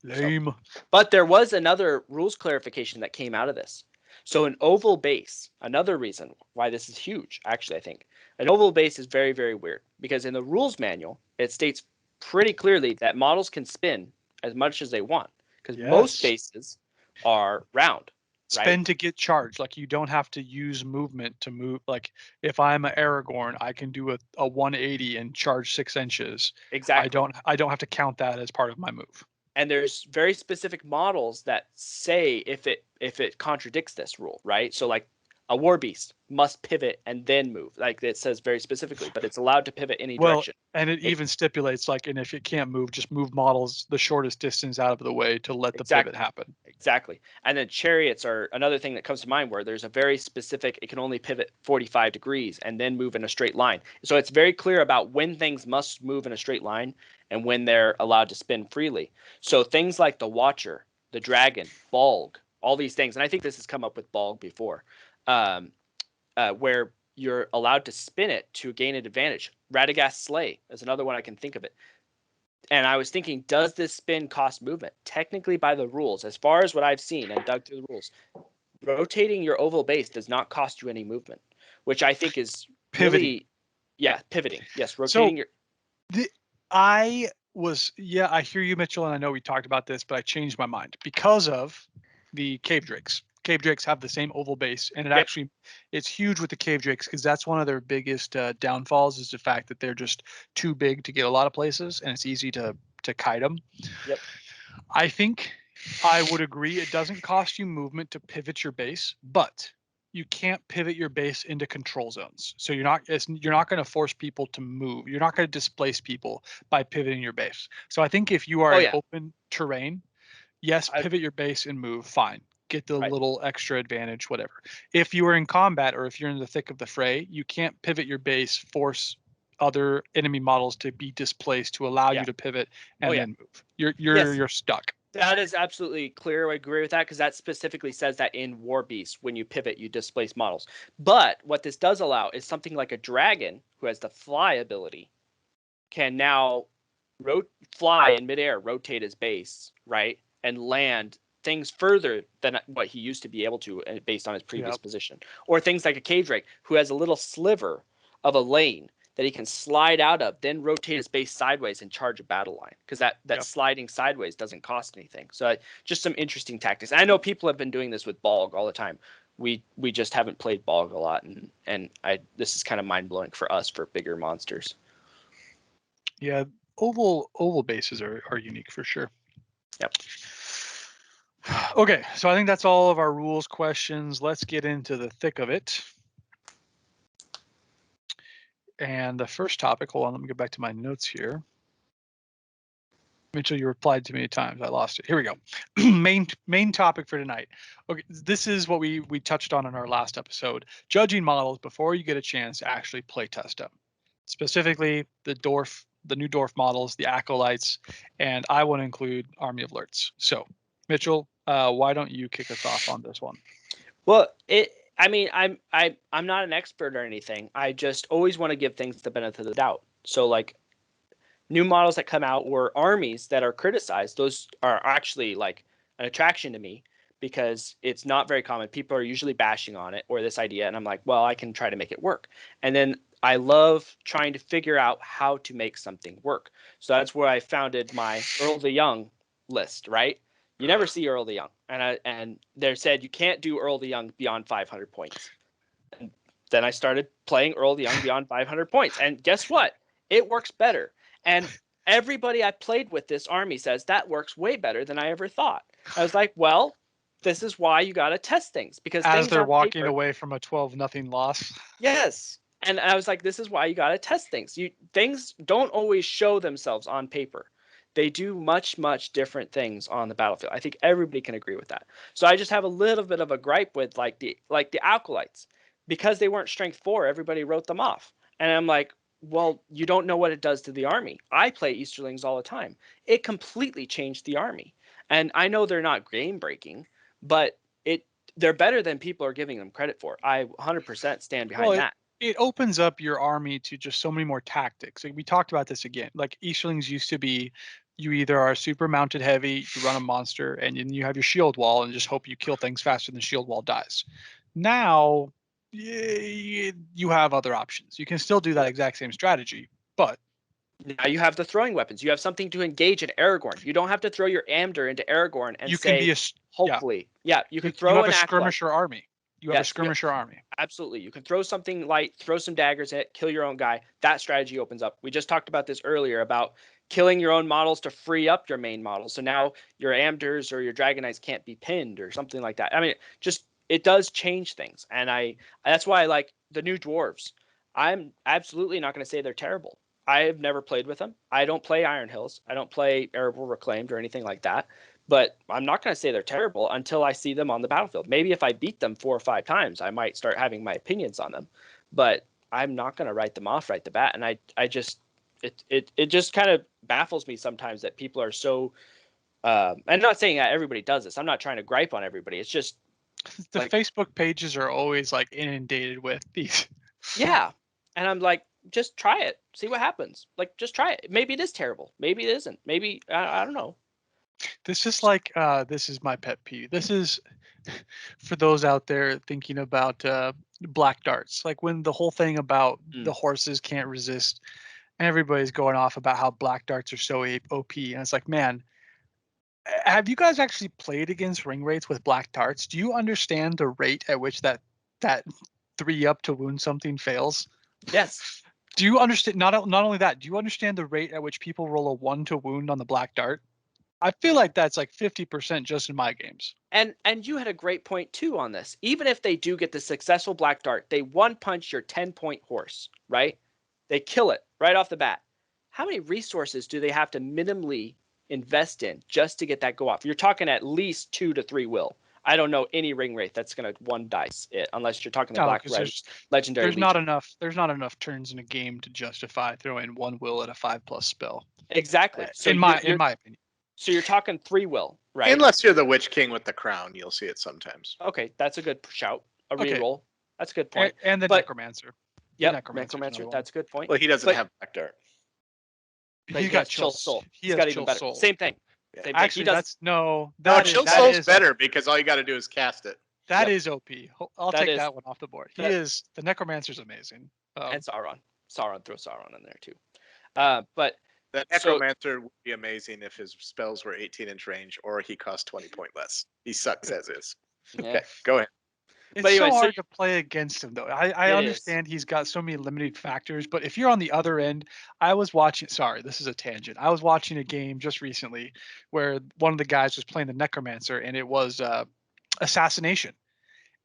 Lame. But there was another rules clarification that came out of this. So an oval base, another reason why this is huge, actually, I think. An oval base is very, very weird because in the rules manual, it states pretty clearly that models can spin as much as they want because most Yes. bases are round. Spin to get charged. Like you don't have to use movement to move. Like if I'm an Aragorn, I can do a 180 and charge 6 inches. Exactly. I don't have to count that as part of my move. And there's very specific models that say if it contradicts this rule, right? So like A war beast must pivot and then move. Like it says very specifically, but it's allowed to pivot any Well, direction. and it even stipulates like, and if it can't move, just move models the shortest distance out of the way to let the pivot happen. Exactly. And then chariots are another thing that comes to mind where there's a very specific, it can only pivot 45 degrees and then move in a straight line. So it's very clear about when things must move in a straight line and when they're allowed to spin freely. So things like the Watcher, the Dragon, Balg, all these things, and I think this has come up with Balg before, where you're allowed to spin it to gain an advantage. Radagast Slay is another one I can think of it. And I was thinking, does this spin cost movement? Technically, by the rules, as far as what I've seen and dug through the rules, rotating your oval base does not cost you any movement, which I think is Pivoting. really, pivoting. Yes, rotating I hear you, Mitchell, and I know we talked about this, but I changed my mind because of the cave drakes. Cave drakes have the same oval base, and it's huge with the cave drakes because that's one of their biggest downfalls is the fact that they're just too big to get a lot of places, and it's easy to kite them. Yep. I think I would agree it doesn't cost you movement to pivot your base, but you can't pivot your base into control zones. So you're not going to force people to move. You're not going to displace people by pivoting your base. So I think if you are in open terrain, yes, pivot your base and move, fine. Get the little extra advantage, whatever. If you are in combat or if you're in the thick of the fray, you can't pivot your base, force other enemy models to be displaced to allow you to pivot and then move. You're stuck. That is absolutely clear. I agree with that because that specifically says that in War Beast, when you pivot, you displace models. But what this does allow is something like a dragon who has the fly ability can now fly in midair, rotate his base, right, and land things further than what he used to be able to based on his previous position. Or things like a cave drake who has a little sliver of a lane that he can slide out of, then rotate his base sideways and charge a battle line because that sliding sideways doesn't cost anything. So just some interesting tactics. And I know people have been doing this with Balg all the time. We just haven't played Balg a lot, and this is kind of mind blowing for us for bigger monsters. Yeah, oval bases are unique for sure. Yep. Okay, so I think that's all of our rules questions. Let's get into the thick of it. And the first topic, hold on, let me go back to my notes here. Mitchell, you replied too many times. I lost it. Here we go. main topic for tonight. Okay, this is what we touched on in our last episode. Judging models before you get a chance to actually play test them. Specifically, the new dwarf models, the acolytes, and I want to include Army of Lurts. So, Mitchell, why don't you kick us off on this one? Well, I'm not an expert or anything. I just always want to give things the benefit of the doubt. So like new models that come out or armies that are criticized, those are actually like an attraction to me because it's not very common. People are usually bashing on it or this idea, and I'm like, well, I can try to make it work. And then I love trying to figure out how to make something work. So that's where I founded my Earl the Young list, right? You never see Earl the Young. And they said you can't do Earl the Young beyond 500 points. And then I started playing Earl the Young beyond 500 points. And guess what? It works better. And everybody I played with this army says that works way better than I ever thought. I was like, well, this is why you got to test things because as things they're walking paper, away from a 12-0 loss. Yes. And I was like, this is why you got to test things. Things don't always show themselves on paper. They do much, much different things on the battlefield. I think everybody can agree with that. So I just have a little bit of a gripe with like the acolytes. Because they weren't strength 4, everybody wrote them off. And I'm like, well, you don't know what it does to the army. I play Easterlings all the time. It completely changed the army. And I know they're not game breaking, but they're better than people are giving them credit for. I 100% stand behind that. It opens up your army to just so many more tactics. Like we talked about this again. Like Easterlings used to be, you either are super mounted heavy, you run a monster, and then you have your shield wall and just hope you kill things faster than the shield wall dies. Now, you have other options. You can still do that exact same strategy, but now you have the throwing weapons. You have something to engage in Aragorn. You don't have to throw your Amder into Aragorn and you say, can be hopefully. Yeah, you can throw you have an a skirmisher army. You have a skirmisher army. Absolutely. You can throw something light, throw some daggers in it, kill your own guy. That strategy opens up. We just talked about this earlier about killing your own models to free up your main model. So now your Amders or your Dragon Knights can't be pinned or something like that. I mean, it does change things. And that's why I like the new dwarves. I'm absolutely not going to say they're terrible. I've never played with them. I don't play Iron Hills. I don't play Arable Reclaimed or anything like that. But I'm not going to say they're terrible until I see them on the battlefield. Maybe if I beat them 4 or 5 times, I might start having my opinions on them. But I'm not going to write them off right the bat. And I just it just kind of baffles me sometimes that people are so. I'm not saying that everybody does this. I'm not trying to gripe on everybody. It's just The like, Facebook pages are always like inundated with these. yeah. And I'm like, just try it. See what happens. Like, just try it. Maybe it is terrible. Maybe it isn't. Maybe, I don't know. This is like this is my pet peeve. This is for those out there thinking about black darts. Like when the whole thing about the horses can't resist, and everybody's going off about how black darts are so OP, and it's like, man, have you guys actually played against ring rates with black darts? Do you understand the rate at which that 3 up to wound something fails? Yes. Do you understand? Not only that, do you understand the rate at which people roll a 1 to wound on the black dart? I feel like that's like 50% just in my games. And you had a great point too on this. Even if they do get the successful black dart, they one punch your 10-point horse, right? They kill it right off the bat. How many resources do they have to minimally invest in just to get that go off? You're talking at least 2 to 3 will. I don't know any ring rate that's going to one dice it, unless you're talking the black red legendary. There's not enough. There's not enough turns in a game to justify throwing 1 will at a 5+ spell. Exactly. So in my opinion. So you're talking 3 will, right? Unless you're the Witch King with the crown, you'll see it sometimes. Okay, that's a good shout. A reroll. That's a good point. And the Necromancer. Yep, Necromancer. That's a good point. Well, he doesn't have black dart. He's got chill soul. He's got even better. Soul. Same thing. Yeah. Same Actually, thing. Chill soul's better because all you got to do is cast it. That is OP. I'll take that one off the board. The Necromancer's amazing. And Sauron. Throw Sauron in there too. But that Necromancer would be amazing if his spells were 18-inch range or he cost 20 point less. He sucks as is. Yeah. Okay, go ahead. It's so hard to play against him, though. I understand he's got so many limiting factors, but if you're on the other end, I was watching. Sorry, this is a tangent. I was watching a game just recently where one of the guys was playing the Necromancer, and it was assassination.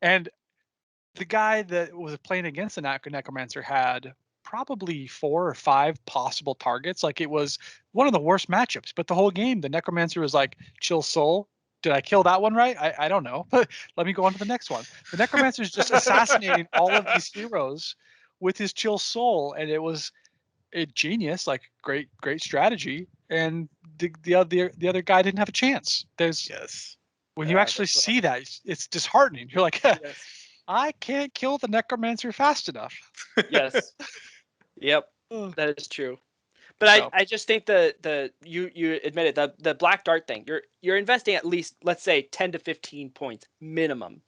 And the guy that was playing against the Necromancer had probably 4 or 5 possible targets. Like it was one of the worst matchups. But the whole game, the Necromancer was like, chill soul. Did I kill that one right? I don't know. Let me go on to the next one. The Necromancer is just assassinating all of these heroes with his chill soul, and it was a genius, like great strategy. And the other guy didn't have a chance. When you actually see that, it's disheartening. You're like, I can't kill the Necromancer fast enough. Yes. Yep. That is true. But I just think you admit it, the black dart thing, you're investing at least, let's say, 10 to 15 points minimum.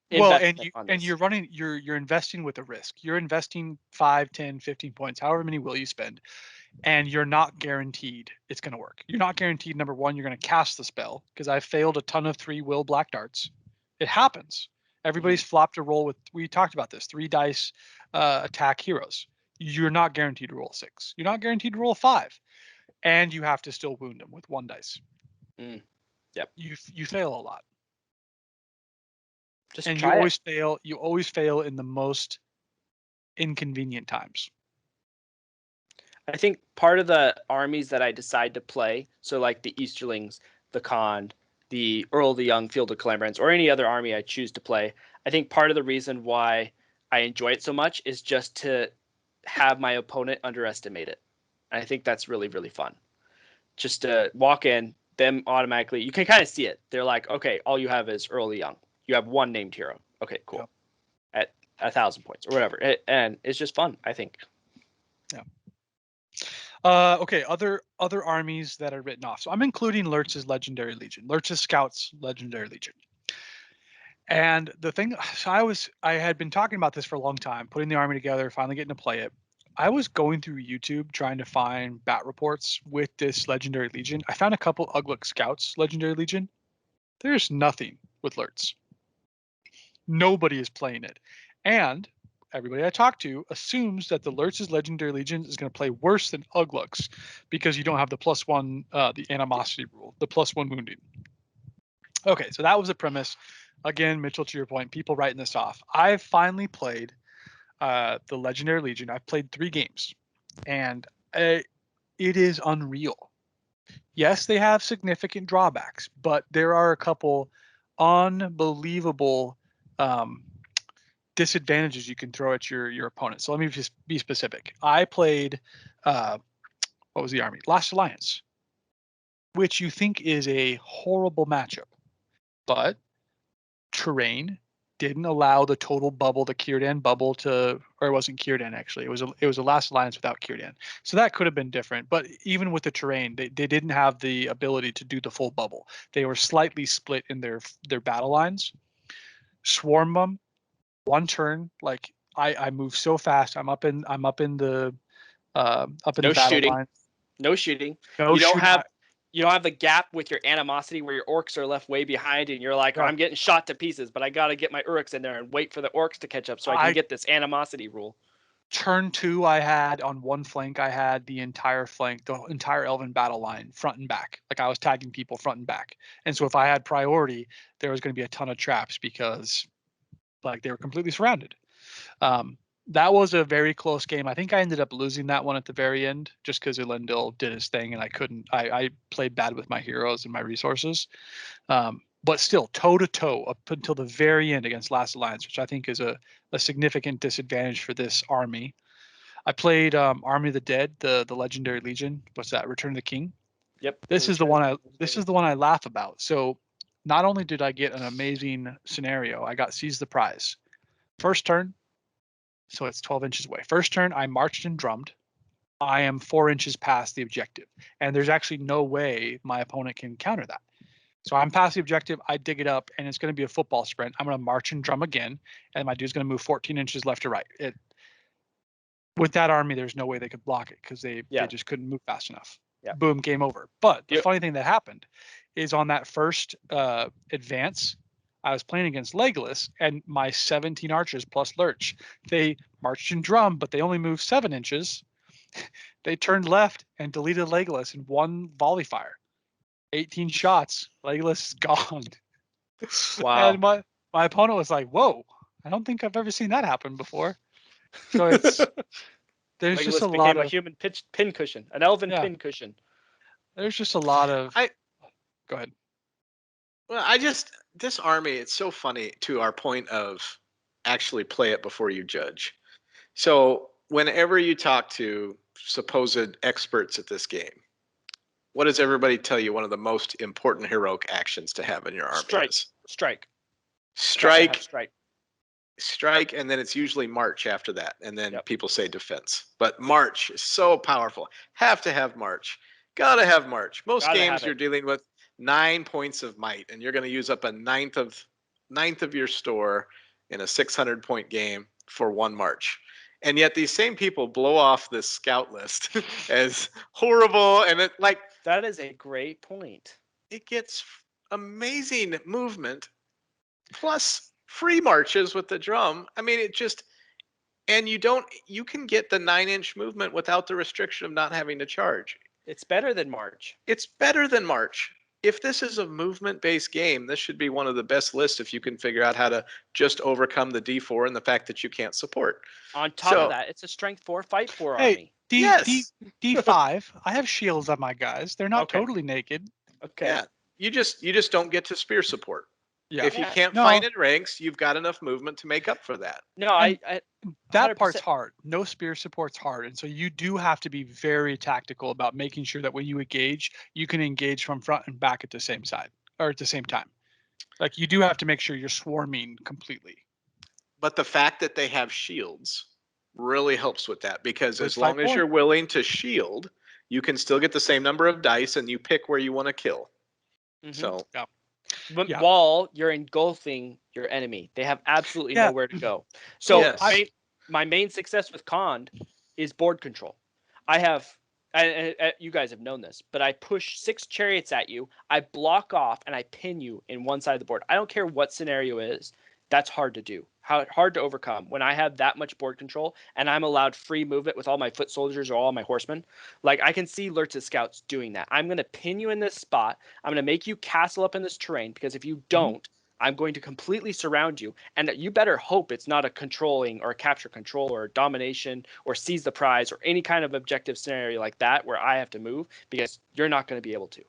Well, and you're investing with a risk. You're investing 5, 10, 15 points, however many will you spend, and you're not guaranteed it's going to work. You're not guaranteed, number one, you're going to cast the spell, because I failed a ton of 3 will black darts. It happens. Everybody's flopped a roll with, we talked about this, 3 dice attack heroes. You're not guaranteed to roll 6. You're not guaranteed to roll 5, and you have to still wound them with 1 dice. Yep. You fail a lot. You always fail. You always fail in the most inconvenient times. I think part of the armies that I decide to play, so like the Easterlings, the Khand, the Earl the Young, Field of Calabrans, or any other army I choose to play, I think part of the reason why I enjoy it so much is just to have my opponent underestimate it. And I think that's really, really fun. Just to walk in, them automatically, you can kind of see it. They're like, okay, all you have is Earl the Young. You have 1 named hero. Okay, cool. Yep. At 1,000 points or whatever. And it's just fun, I think. Yeah. Okay, other armies that are written off. So I'm including Lurtz's Legendary Legion. Lurtz's Scouts Legendary Legion. And the thing, so I had been talking about this for a long time, putting the army together, finally getting to play it. I was going through YouTube trying to find bat reports with this Legendary Legion. I found a couple Ugluk Scouts Legendary Legion. There's nothing with Lurtz. Nobody is playing it. And everybody I talk to assumes that the Lurtz's Legendary Legion is going to play worse than Ugluk's because you don't have the +1, the animosity rule, the +1 wounding. Okay, so that was the premise. again, Mitchell, to your point, people writing this off. I've finally played the Legendary Legion. I've played 3 games, and it is unreal. Yes, they have significant drawbacks, but there are a couple unbelievable um, disadvantages you can throw at your opponent. So let me just be specific. I played what was the army? Last Alliance, which you think is a horrible matchup, but terrain didn't allow the total bubble, the Kierdan bubble to, or it wasn't Kierdan actually. It was a Last Alliance without Kierdan. So that could have been different. But even with the terrain, they didn't have the ability to do the full bubble. They were slightly split in their battle lines. Swarm them, one turn. Like I move so fast. I'm up in the No battle shooting. line. No shooting. No You don't shooting. have you don't have the gap with your animosity where your orcs are left way behind and you're like, oh, Yeah. I'm getting shot to pieces, but I got to get my urks in there and wait for the orcs to catch up so I can get this animosity rule. Turn 2, I had on one flank, I had the entire flank, the entire Elven battle line, front and back. Like I was tagging people front and back. And so if I had priority, there was going to be a ton of traps because like they were completely surrounded. That was a very close game. I think I ended up losing that one at the very end just because Elendil did his thing and I couldn't. I played bad with my heroes and my resources. But still, toe to toe up until the very end against Last Alliance, which I think is a significant disadvantage for this army. I played Army of the Dead, the Legendary Legion. What's that? Return of the King. Yep. This is the one I laugh about. So not only did I get an amazing scenario, I got Seize the Prize. First turn, so it's 12 inches away. First turn, I marched and drummed. I am 4 inches past the objective, and there's actually no way my opponent can counter that. So I'm past the objective. I dig it up, and it's going to be a football sprint. I'm going to march and drum again, and my dude's going to move 14 inches left to right. With that army, there's no way they could block it because they just couldn't move fast enough. Yeah. Boom, game over. But the funny thing that happened is on that first advance, I was playing against Legolas, and my 17 archers plus Lurch, they marched and drummed, but they only moved 7 inches. They turned left and deleted Legolas in one volley fire. 18 shots. Legolas is gone. Wow. And my opponent was like, "Whoa, I don't think I've ever seen that happen before." So there's Legolas just a became lot a of human pin cushion, an elven pin cushion. There's just a lot of. Go ahead. Well, this army, it's so funny to our point of actually play it before you judge. So whenever you talk to supposed experts at this game, what does everybody tell you one of the most important heroic actions to have in your army is? Strike. Strike, and then it's usually march after that, and then people say defense. But march is so powerful. Have to have march. Gotta have march. Most games you're dealing with 9 points of might, and you're going to use up a ninth of your store in a 600-point game for one march. And yet these same people blow off this scout list as horrible, and it like that is a great point. It gets amazing movement plus free marches with the drum. I mean, it just, and you can get the 9-inch movement without the restriction of not having to charge. It's better than March. It's better than March. If this is a movement-based game, this should be one of the best lists if you can figure out how to just overcome the D4 and the fact that you can't support. On top of that, it's a strength 4, fight 4 army. D5. I have shields on my guys. They're not totally naked. Okay. Yeah. You just don't get to spear support. Yeah. If you can't find in ranks, you've got enough movement to make up for that. No, I that part's hard. No spear support's hard, and so you do have to be very tactical about making sure that when you engage, you can engage from front and back at the same side or at the same time. Like you do have to make sure you're swarming completely. But the fact that they have shields really helps with that, because as long as you're willing to shield, you can still get the same number of dice, and you pick where you want to kill. Mm-hmm. So. Wall, you're engulfing your enemy. They have absolutely nowhere to go. So my main success with Khand is board control. I have, and you guys have known this, but I push 6 chariots at you. I block off and I pin you in one side of the board. I don't care what scenario it is. That's hard to do. Hard to overcome when I have that much board control and I'm allowed free movement with all my foot soldiers or all my horsemen. Like I can see Lurtz's scouts doing that. I'm going to pin you in this spot. I'm going to make you castle up in this terrain, because if you don't, I'm going to completely surround you, and you better hope it's not a controlling or a capture control or domination or seize the prize or any kind of objective scenario like that where I have to move, because you're not going to be able to.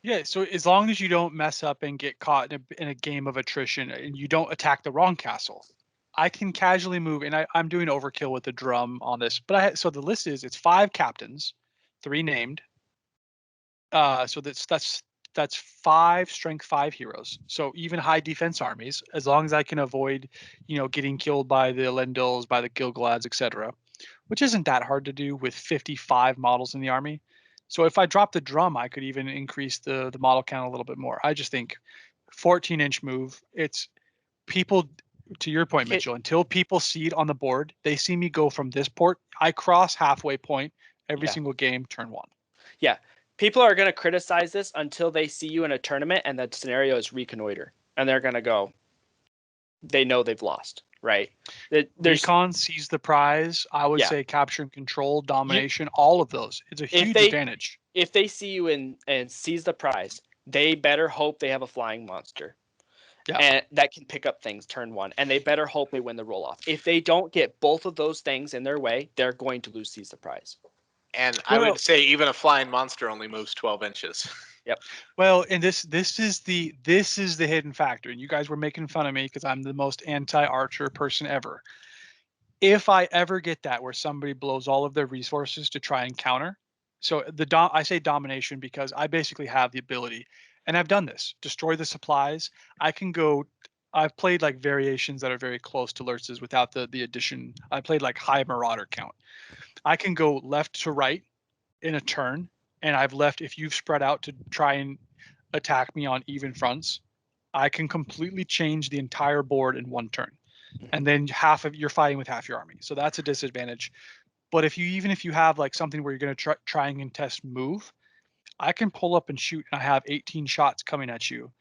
Yeah, so as long as you don't mess up and get caught in a game of attrition and you don't attack the wrong castle, I can casually move. And I'm doing overkill with the drum on this, but so the list is it's 5 captains, 3 named. So that's 5 strength 5 heroes. So even high defense armies, as long as I can avoid, getting killed by the Elendils, by the Gilgalads, etc., which isn't that hard to do with 55 models in the army. So if I drop the drum, I could even increase the model count a little bit more. I just think 14-inch move. It's people, to your point, Mitchell. Until people see it on the board, they see me go from this port. I cross halfway point every single game, turn 1. Yeah. People are going to criticize this until they see you in a tournament and the scenario is reconnoiter, and they're going to go, they know they've lost, right? Recon, seize the prize. I would say capture and control, domination, all of those. It's a huge advantage. If they see you and seize the prize, they better hope they have a flying monster. Yeah. And that can pick up things turn 1, and they better hope they win the roll off. If they don't get both of those things in their way, they're going to lose seize the prize. And I would say even a flying monster only moves 12 inches. Yep. Well, and this is the hidden factor. And you guys were making fun of me because I'm the most anti-archer person ever. If I ever get that where somebody blows all of their resources to try and counter, so I say domination because I basically have the ability, and I've done this, destroy the supplies. I've played like variations that are very close to Lurtz's without the addition. I played like high marauder count. I can go left to right in a turn, and I've left, if you've spread out to try and attack me on even fronts, I can completely change the entire board in 1 turn. And then you're fighting with half your army. So that's a disadvantage. But if you have like something where you're going to try and contest move, I can pull up and shoot, and I have 18 shots coming at you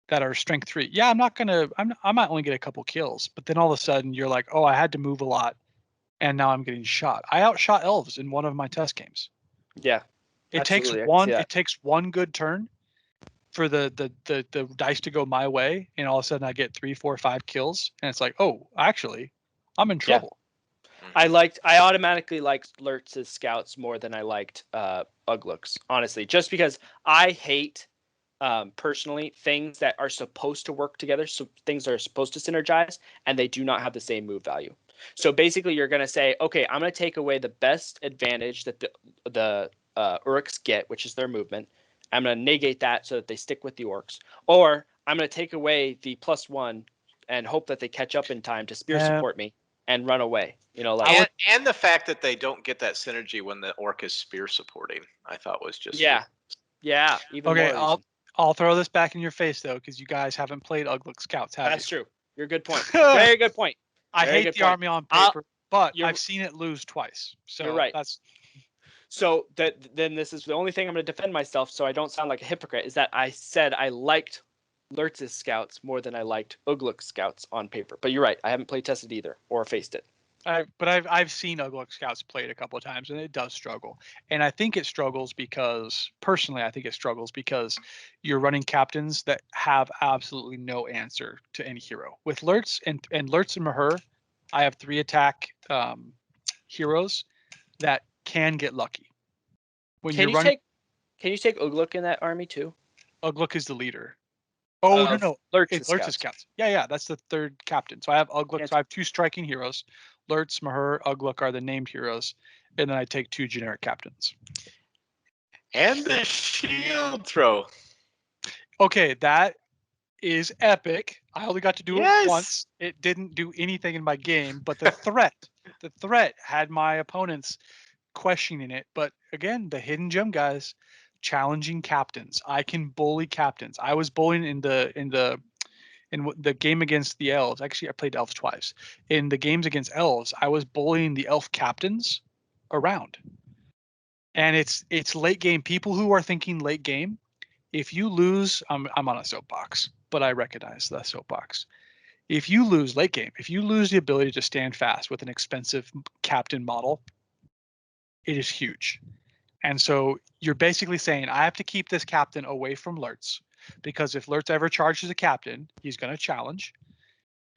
that are strength 3. Yeah, I might only get a couple kills, but then all of a sudden you're like, oh, I had to move a lot, and now I'm getting shot. I outshot elves in one of my test games. Yeah. It takes one good turn for the dice to go my way, and all of a sudden I get 3, 4, 5 kills, and it's like, oh, actually, I'm in trouble. Yeah. I automatically liked Lurtz's scouts more than I liked Ugluk's, honestly, just because I hate personally things that are supposed to work together, so things that are supposed to synergize, and they do not have the same move value. So basically, you're going to say, okay, I'm going to take away the best advantage that the Uruks get, which is their movement. I'm going to negate that so that they stick with the orcs. Or I'm going to take away the +1 and hope that they catch up in time to spear support me and run away. And the fact that they don't get that synergy when the orc is spear supporting, I thought was just even okay. more I'll throw this back in your face though, because you guys haven't played Ugluk Scouts, have you? That's true. You're a good point. Very good point. I hate the army on paper, but I've seen it lose twice. So you're right. So then this is the only thing I'm going to defend myself, so I don't sound like a hypocrite, is that I said I liked Lurtz's scouts more than I liked Ugluk's scouts on paper. But you're right. I haven't play tested either or faced it. But I've seen Ugluk Scouts played a couple of times, and it does struggle. And I think it struggles because, personally, you're running captains that have absolutely no answer to any hero. With Lurtz and Lurtz and Mahur, I have 3 attack heroes that can get lucky. Can you take Ugluk in that army too? Ugluk is the leader. Oh, no. Lurtz's scouts. Yeah, that's the 3rd captain. So I have Ugluk. So I have 2 striking heroes. Lurtz, Mahur, Ugluk are the named heroes, and then I take 2 generic captains. And the shield throw. Okay, that is epic. I only got to do it once. It didn't do anything in my game, but the threat had my opponents questioning it. But again, the hidden gem guys, challenging captains. I can bully captains. I was bullying in the game against the elves. Actually, I played elves twice. In the games against elves, I was bullying the elf captains around. And it's late game. People who are thinking late game, if you lose, I'm on a soapbox, but I recognize the soapbox. If you lose late game, if you lose the ability to stand fast with an expensive captain model, it is huge. And so you're basically saying, I have to keep this captain away from Lurtz. because if Lurtz ever charges a captain, he's going to challenge,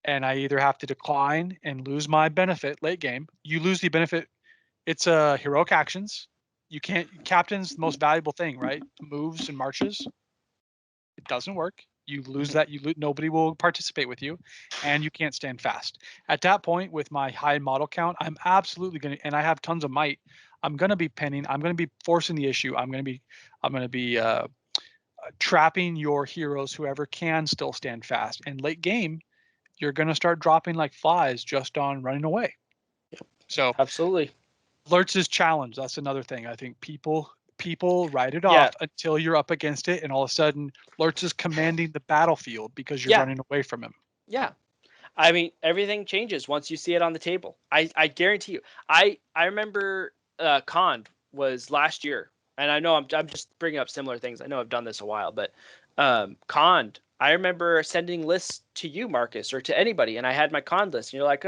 and I either have to decline and lose my benefit late game. You lose the benefit. It's heroic actions. You can't captain's the most valuable thing, right? Moves and marches. It doesn't work. You lose that. Nobody will participate with you, and you can't stand fast. At that point, with my high model count, I'm absolutely gonna, and I have tons of might. I'm gonna be pinning. I'm gonna be forcing the issue. I'm gonna be trapping your heroes, whoever can still stand fast. And late game, you're gonna start dropping like flies just on running away. So Absolutely. Lurtz's challenge. That's another thing. I think people write it Yeah. off until you're up against it, and all of a sudden Lurtz is commanding the battlefield because you're Yeah. running away from him. Yeah. I mean, everything changes once you see it on the table. I guarantee you. I remember Cond was last year, and I know I'm just bringing up similar things. I know I've done this a while, but Cond, I remember sending lists to you, Marcus, or to anybody, and I had my Cond list, and you're like,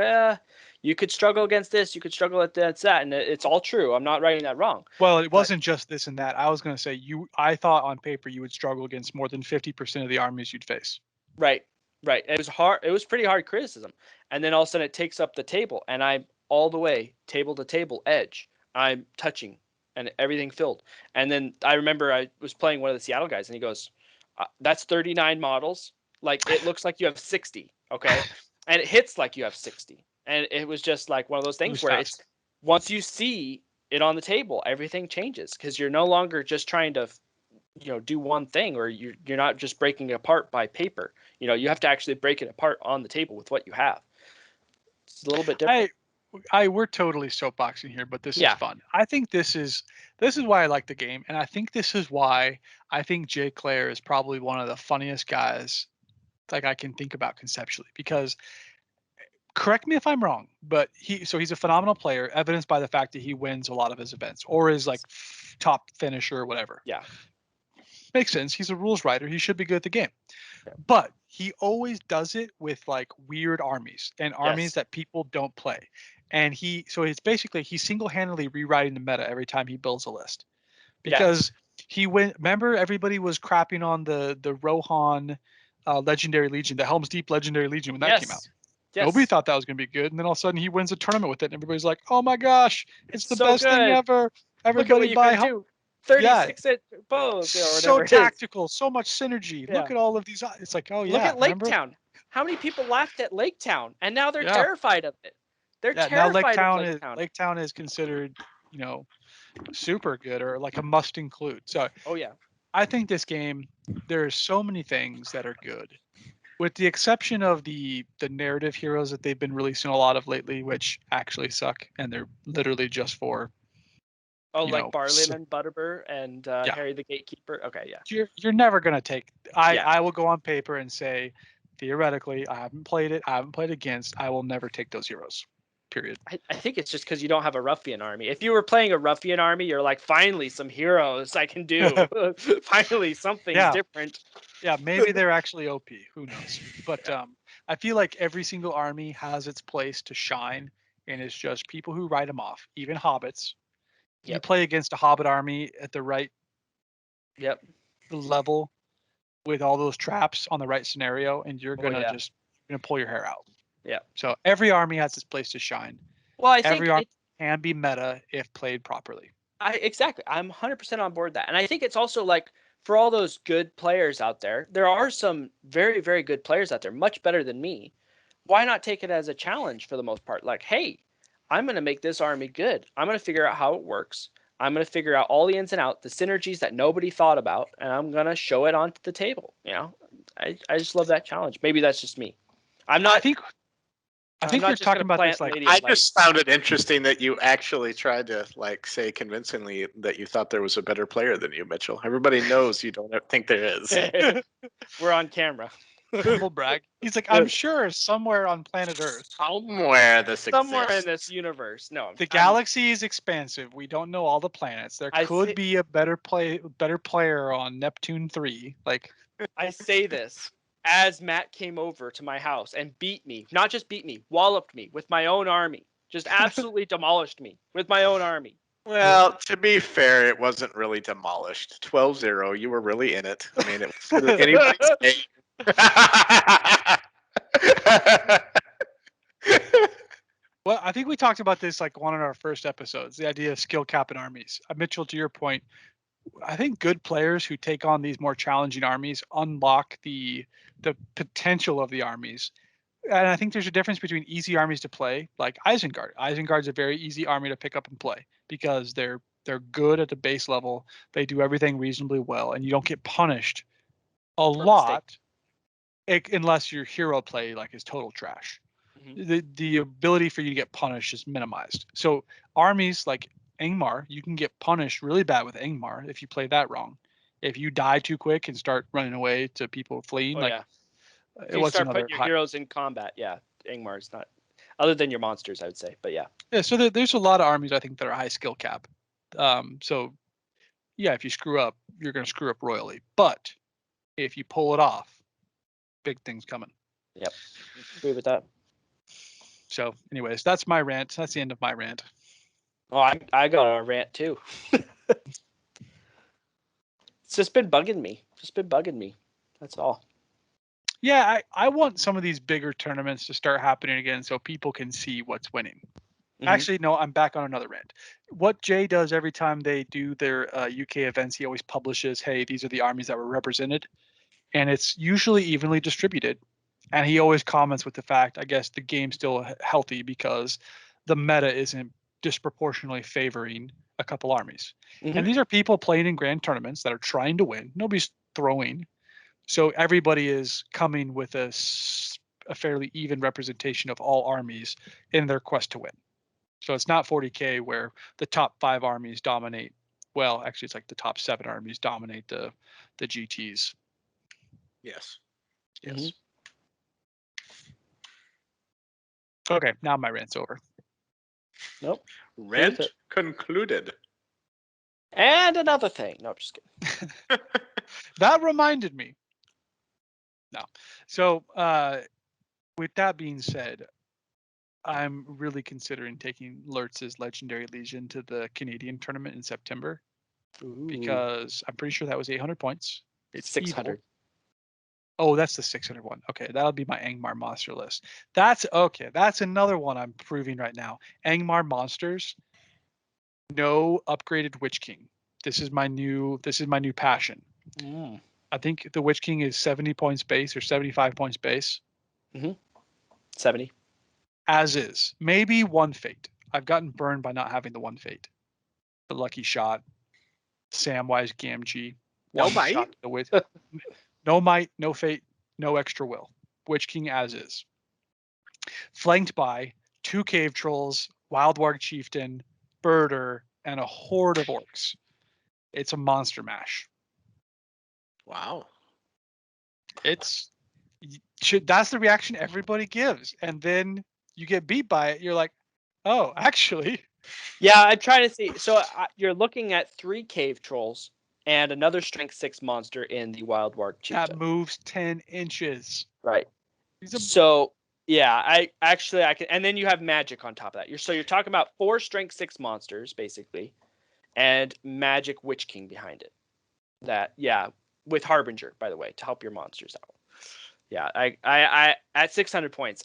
you could struggle against this, you could struggle at that, and it's all true. I'm not writing that wrong. Well, it wasn't just this and that. I was going to say I thought on paper you would struggle against more than 50% of the armies you'd face. Right. Right. It was hard. It was pretty hard criticism. And then all of a sudden it takes up the table, and I'm all the way table to table edge. I'm touching and everything filled. And then I remember I was playing one of the Seattle guys, and he goes, that's 39 models. Like, it looks like you have 60. Okay. And it hits like you have 60. And it was just like one of those things where fast. it's once you see it on the table, everything changes, because you're no longer just trying to do one thing, or you're not just breaking it apart by paper. You have to actually break it apart on the table with what you have. It's a little bit different. We're totally soapboxing here, but this is Yeah. fun. I think this is why I like the game, and I think this is why I think Jay Clare is probably one of the funniest guys like I can think about conceptually. Because correct me if I'm wrong, but he's a phenomenal player, evidenced by the fact that he wins a lot of his events or is like top finisher or whatever. Yeah. Makes sense. He's a rules writer. He should be good at the game. Yeah. But he always does it with like weird armies and armies Yes. that people don't play. And it's basically he's single-handedly rewriting the meta every time he builds a list. Because remember everybody was crapping on the Rohan Legendary Legion, the Helm's Deep Legendary Legion when that came out. Yes. Nobody thought that was going to be good, and then all of a sudden he wins a tournament with it, and everybody's like, "Oh my gosh, it's the so best thing good. ever!" Look at Everybody what you buy can do. 36-inch bows. so tactical, so much synergy. Yeah. Look at all of these. It's like, oh yeah. Look at Lake remember? Town. How many people laughed at Lake Town, and now they're Yeah. terrified of it. They're Now terrified of Lake Town. Lake Town is considered, super good or like a must include. So Oh yeah. I think this game, there are so many things that are good, with the exception of the narrative heroes that they've been releasing a lot of lately, which actually suck, and they're literally just for. Oh, like Barlim and Butterbur and Harry the Gatekeeper. Okay, yeah. You're never gonna take. Yeah. I will go on paper and say, theoretically, I haven't played it. I haven't played against. I will never take those heroes. Period. I think it's just because you don't have a ruffian army. If you were playing a ruffian army, you're like, finally some heroes I can do. Finally something different. Yeah, maybe they're actually OP. Who knows? But I feel like every single army has its place to shine, and it's just people who write them off. Even hobbits. You play against a hobbit army at the right level with all those traps on the right scenario, and you're gonna gonna pull your hair out. Yeah. So every army has its place to shine. Well, I think every army can be meta if played properly. Exactly. I'm 100% on board that. And I think it's also like, for all those good players out there, there are some very, very good players out there, much better than me. Why not take it as a challenge for the most part? Like, hey, I'm going to make this army good. I'm going to figure out how it works. I'm going to figure out all the ins and outs, the synergies that nobody thought about, and I'm going to show it onto the table. I just love that challenge. Maybe that's just me. I'm not. I think you're talking about this like. I just found it interesting that you actually tried to say convincingly that you thought there was a better player than you, Mitchell. Everybody knows you don't think there is. We're on camera. Humble brag. He's like, I'm sure somewhere on planet Earth. Somewhere in this universe. No. The galaxy is expansive. We don't know all the planets. There could be a better player on Neptune 3. Like, I say this as Matt came over to my house and beat me. Not just beat me, walloped me with my own army. Just absolutely demolished me with my own army. Well, to be fair, it wasn't really demolished. 12-0, you were really in it. I mean, it was anybody's game. Well, I think we talked about this like one of our first episodes, the idea of skill cap in armies. Mitchell, to your point, I think good players who take on these more challenging armies unlock the potential of the armies. And I think there's a difference between easy armies to play, like Isengard. Isengard's a very easy army to pick up and play because they're good at the base level. They do everything reasonably well, and you don't get punished a lot unless your hero play like is total trash. The ability for you to get punished is minimized. So armies like Angmar, you can get punished really bad with Angmar if you play that wrong. If you die too quick and start running away to people fleeing, if you start putting your heroes in combat, Angmar's not, other than your monsters, I would say, but yeah. Yeah, so there's a lot of armies I think that are high skill cap. So yeah, if you screw up, you're going to screw up royally. But if you pull it off, big things coming. Yep, agree with that. So, anyways, that's my rant. That's the end of my rant. Oh, I got a rant too. It's just been bugging me. That's all. Yeah, I want some of these bigger tournaments to start happening again so people can see what's winning. Actually, no, I'm back on another rant. What Jay does every time they do their UK events, he always publishes, hey, these are the armies that were represented. And it's usually evenly distributed. And he always comments with the fact, I guess the game's still healthy because the meta isn't disproportionately favoring a couple armies. And these are people playing in grand tournaments that are trying to win. Nobody's throwing. So everybody is coming with a fairly even representation of all armies in their quest to win. So it's not 40K where the top 5 armies dominate. Well, actually, it's like the top 7 armies dominate the GTs. Yes. Okay, now my rant's over. Nope. Rant concluded. And another thing. No, I'm just kidding. That reminded me. No. So with that being said, I'm really considering taking Lurtz's Legendary Legion to the Canadian tournament in September. Because I'm pretty sure that was 800 points. It's 600. Evil. Oh, that's the 600 one. Okay, that'll be my Angmar monster list. That's okay. That's another one I'm proving right now. Angmar monsters, no upgraded Witch King. This is my new passion. I think the Witch King is 70 points base or 75 points base. 70. As is. Maybe one fate. I've gotten burned by not having the one fate. The Lucky Shot, Samwise Gamgee. No might? No might, no fate, no extra will. Witch King as is. Flanked by 2 cave trolls, Wild Warg Chieftain, Birder, and a horde of orcs. It's a monster mash. Wow. That's the reaction everybody gives. And then you get beat by it. You're like, oh, actually. Yeah, I'm trying to see. So you're looking at 3 cave trolls and another strength 6 monster in the Wild Warg Chieftain. That moves 10 inches. Right. So yeah, I can, and then you have magic on top of that. You're talking about 4 strength 6 monsters basically, and magic Witch King behind it. With Harbinger, by the way, to help your monsters out. Yeah, I at 600 points,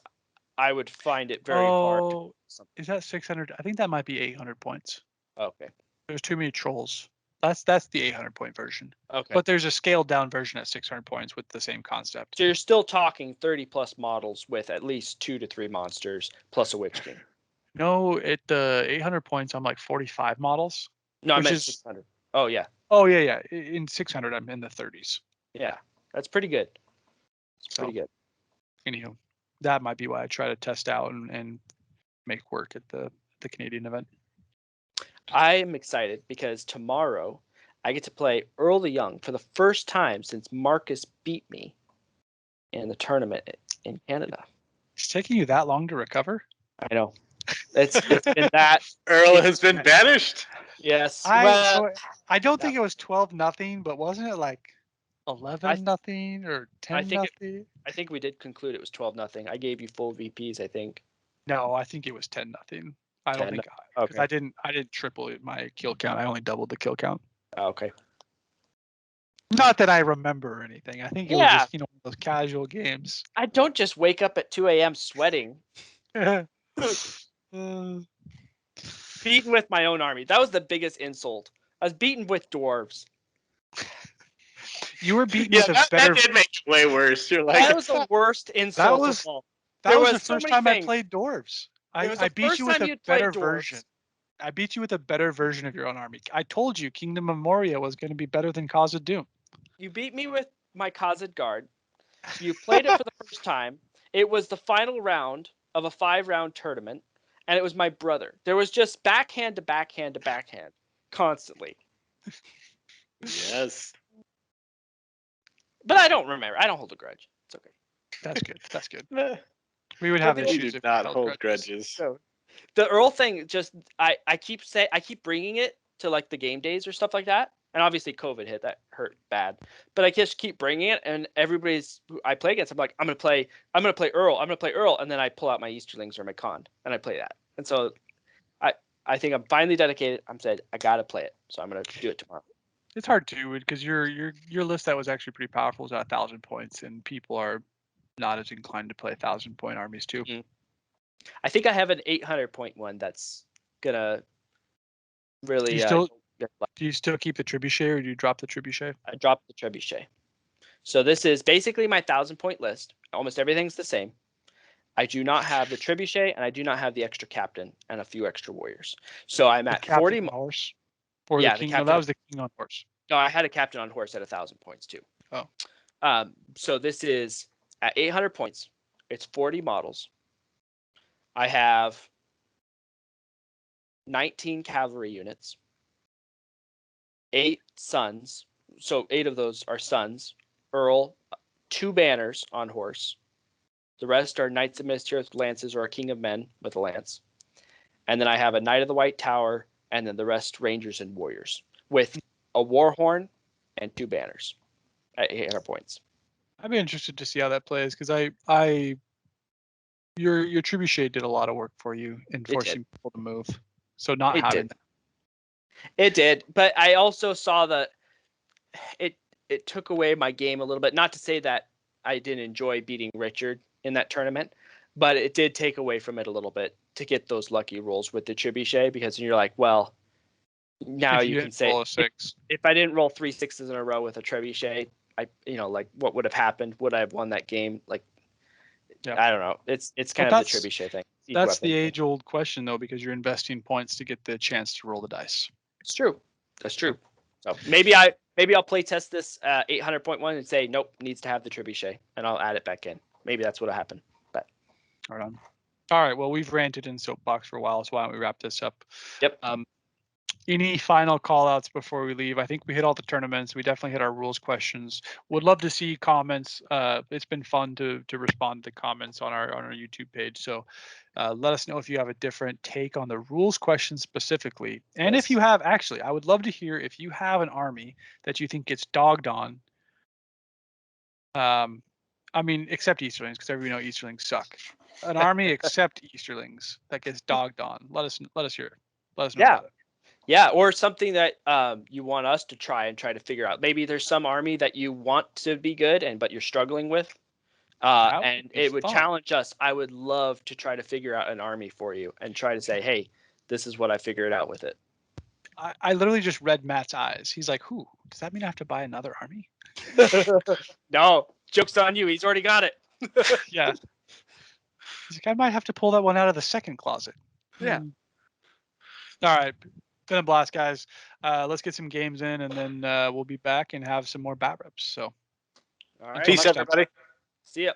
I would find it very hard. Is that 600? I think that might be 800 points. Okay. There's too many trolls. That's the 800 point version. Okay. But there's a scaled down version at 600 points with the same concept. So you're still talking 30 plus models with at least 2 to 3 monsters plus a Witch King. No, at the 800 points, I'm like 45 models. No, I meant 600. Oh, yeah. Oh, yeah. In 600, I'm in the 30s. Yeah, that's pretty good. It's pretty good. Anywho, that might be why I try to test out and make work at the Canadian event. I am excited because tomorrow I get to play Early Young for the first time since Markus beat me in the tournament in Canada. It's taking you that long to recover? I know. It's been that. Earl has been banished? Yes. I don't think it was 12-0, but wasn't it like 11-0 or 10-0? I think we did conclude it was 12-0. I gave you full VPs, I think. No, I think it was 10-0. I don't 10. think because Okay. I didn't triple my kill count. I only doubled the kill count. Oh, okay. Not that I remember or anything. I think it was Yeah. just those casual games. I don't just wake up at 2 a.m. sweating, Uh, beaten with my own army. That was the biggest insult. I was beaten with dwarves. you were beaten Yeah, with a that better. did make it way worse. You're That like, was the worst insult was- of all. That There was was the so first many time I things. played dwarves. It was I the beat first you with time a you'd played better dwarves. version. I beat you with a better version of your own army. I told you Kingdom of Moria was going to be better than Cause of Doom. You beat me with my Khazad Guard. You played it for the first time. It was the final round of a 5-round tournament, and it was my brother. There was just backhand to backhand to backhand constantly. yes. But I don't remember. I don't hold a grudge. It's okay. That's good. That's good. Eh, We would have We We issues do if not we held hold grudges. grudges. The Earl thing, just I keep bringing it to like the game days or stuff like that. And obviously COVID hit, that hurt bad. But I just keep bringing it, and everybody's who I play against, I'm like, I'm gonna play Earl, and then I pull out my Easterlings or my Con and I play that. And so I think I'm finally dedicated. I'm said I gotta play it, so I'm gonna do it tomorrow. It's hard to because your list that was actually pretty powerful was at 1,000 points, and people are not as inclined to play 1,000-point armies too. Mm. I think I have an 800-point one that's gonna really. Do you still keep the trebuchet, or do you drop the trebuchet? I dropped the trebuchet. So this is basically my 1,000-point list. Almost everything's the same. I do not have the trebuchet, and I do not have the extra captain and a few extra warriors. So I'm at 40. On horse, or Yeah, the the king. No, captain. that was the king on horse. No, I had a captain on horse at 1,000 points too. Oh. So this is at 800 points. It's 40 models. I have 19 cavalry units, 8 sons. So 8 of those are sons. Earl, 2 banners on horse. The rest are knights of Minas Tirith with lances or a king of men with a lance. And then I have a knight of the White Tower, and then the rest rangers and warriors with a war horn and 2 banners at 800 points. I'd be interested to see how that plays because your trebuchet did a lot of work for you in forcing people to move. So not having that. It did, but I also saw that it took away my game a little bit. Not to say that I didn't enjoy beating Richard in that tournament, but it did take away from it a little bit to get those lucky rolls with the trebuchet, because you're like, well, now you can say if I didn't roll 3 6s in a row with a trebuchet, like what would have happened? Would I have won that game? Like, yeah. I don't know. It's kind of the trebuchet thing. That's the age-old question, though, because you're investing points to get the chance to roll the dice. It's true. That's true. So maybe I'll play test this 800-point one and say nope, needs to have the trebuchet, and I'll add it back in. Maybe that's what'll happen. But all right. Well, we've ranted in Soapbox for a while, so why don't we wrap this up? Yep. Any final call outs before we leave? I think we hit all the tournaments. We definitely hit our rules questions. Would love to see comments. It's been fun to respond to the comments on our YouTube page. So let us know if you have a different take on the rules questions specifically. And if you have, actually, I would love to hear if you have an army that you think gets dogged on. I mean, except Easterlings, because everybody know Easterlings suck. An army except Easterlings that gets dogged on. Let us hear it. Let us know about it. Yeah, or something that you want us to try to figure out. Maybe there's some army that you want to be good but you're struggling with, and it would challenge us. I would love to try to figure out an army for you and try to say, hey, this is what I figured out with it. I literally just read Matt's eyes. He's like, "Who? Does that mean I have to buy another army?" No, joke's on you. He's already got it. Yeah. He's like, I might have to pull that one out of the second closet. Yeah. All right. Been a blast, guys. Let's get some games in, and then we'll be back and have some more bat reps. So, all right. Peace, everybody. See ya.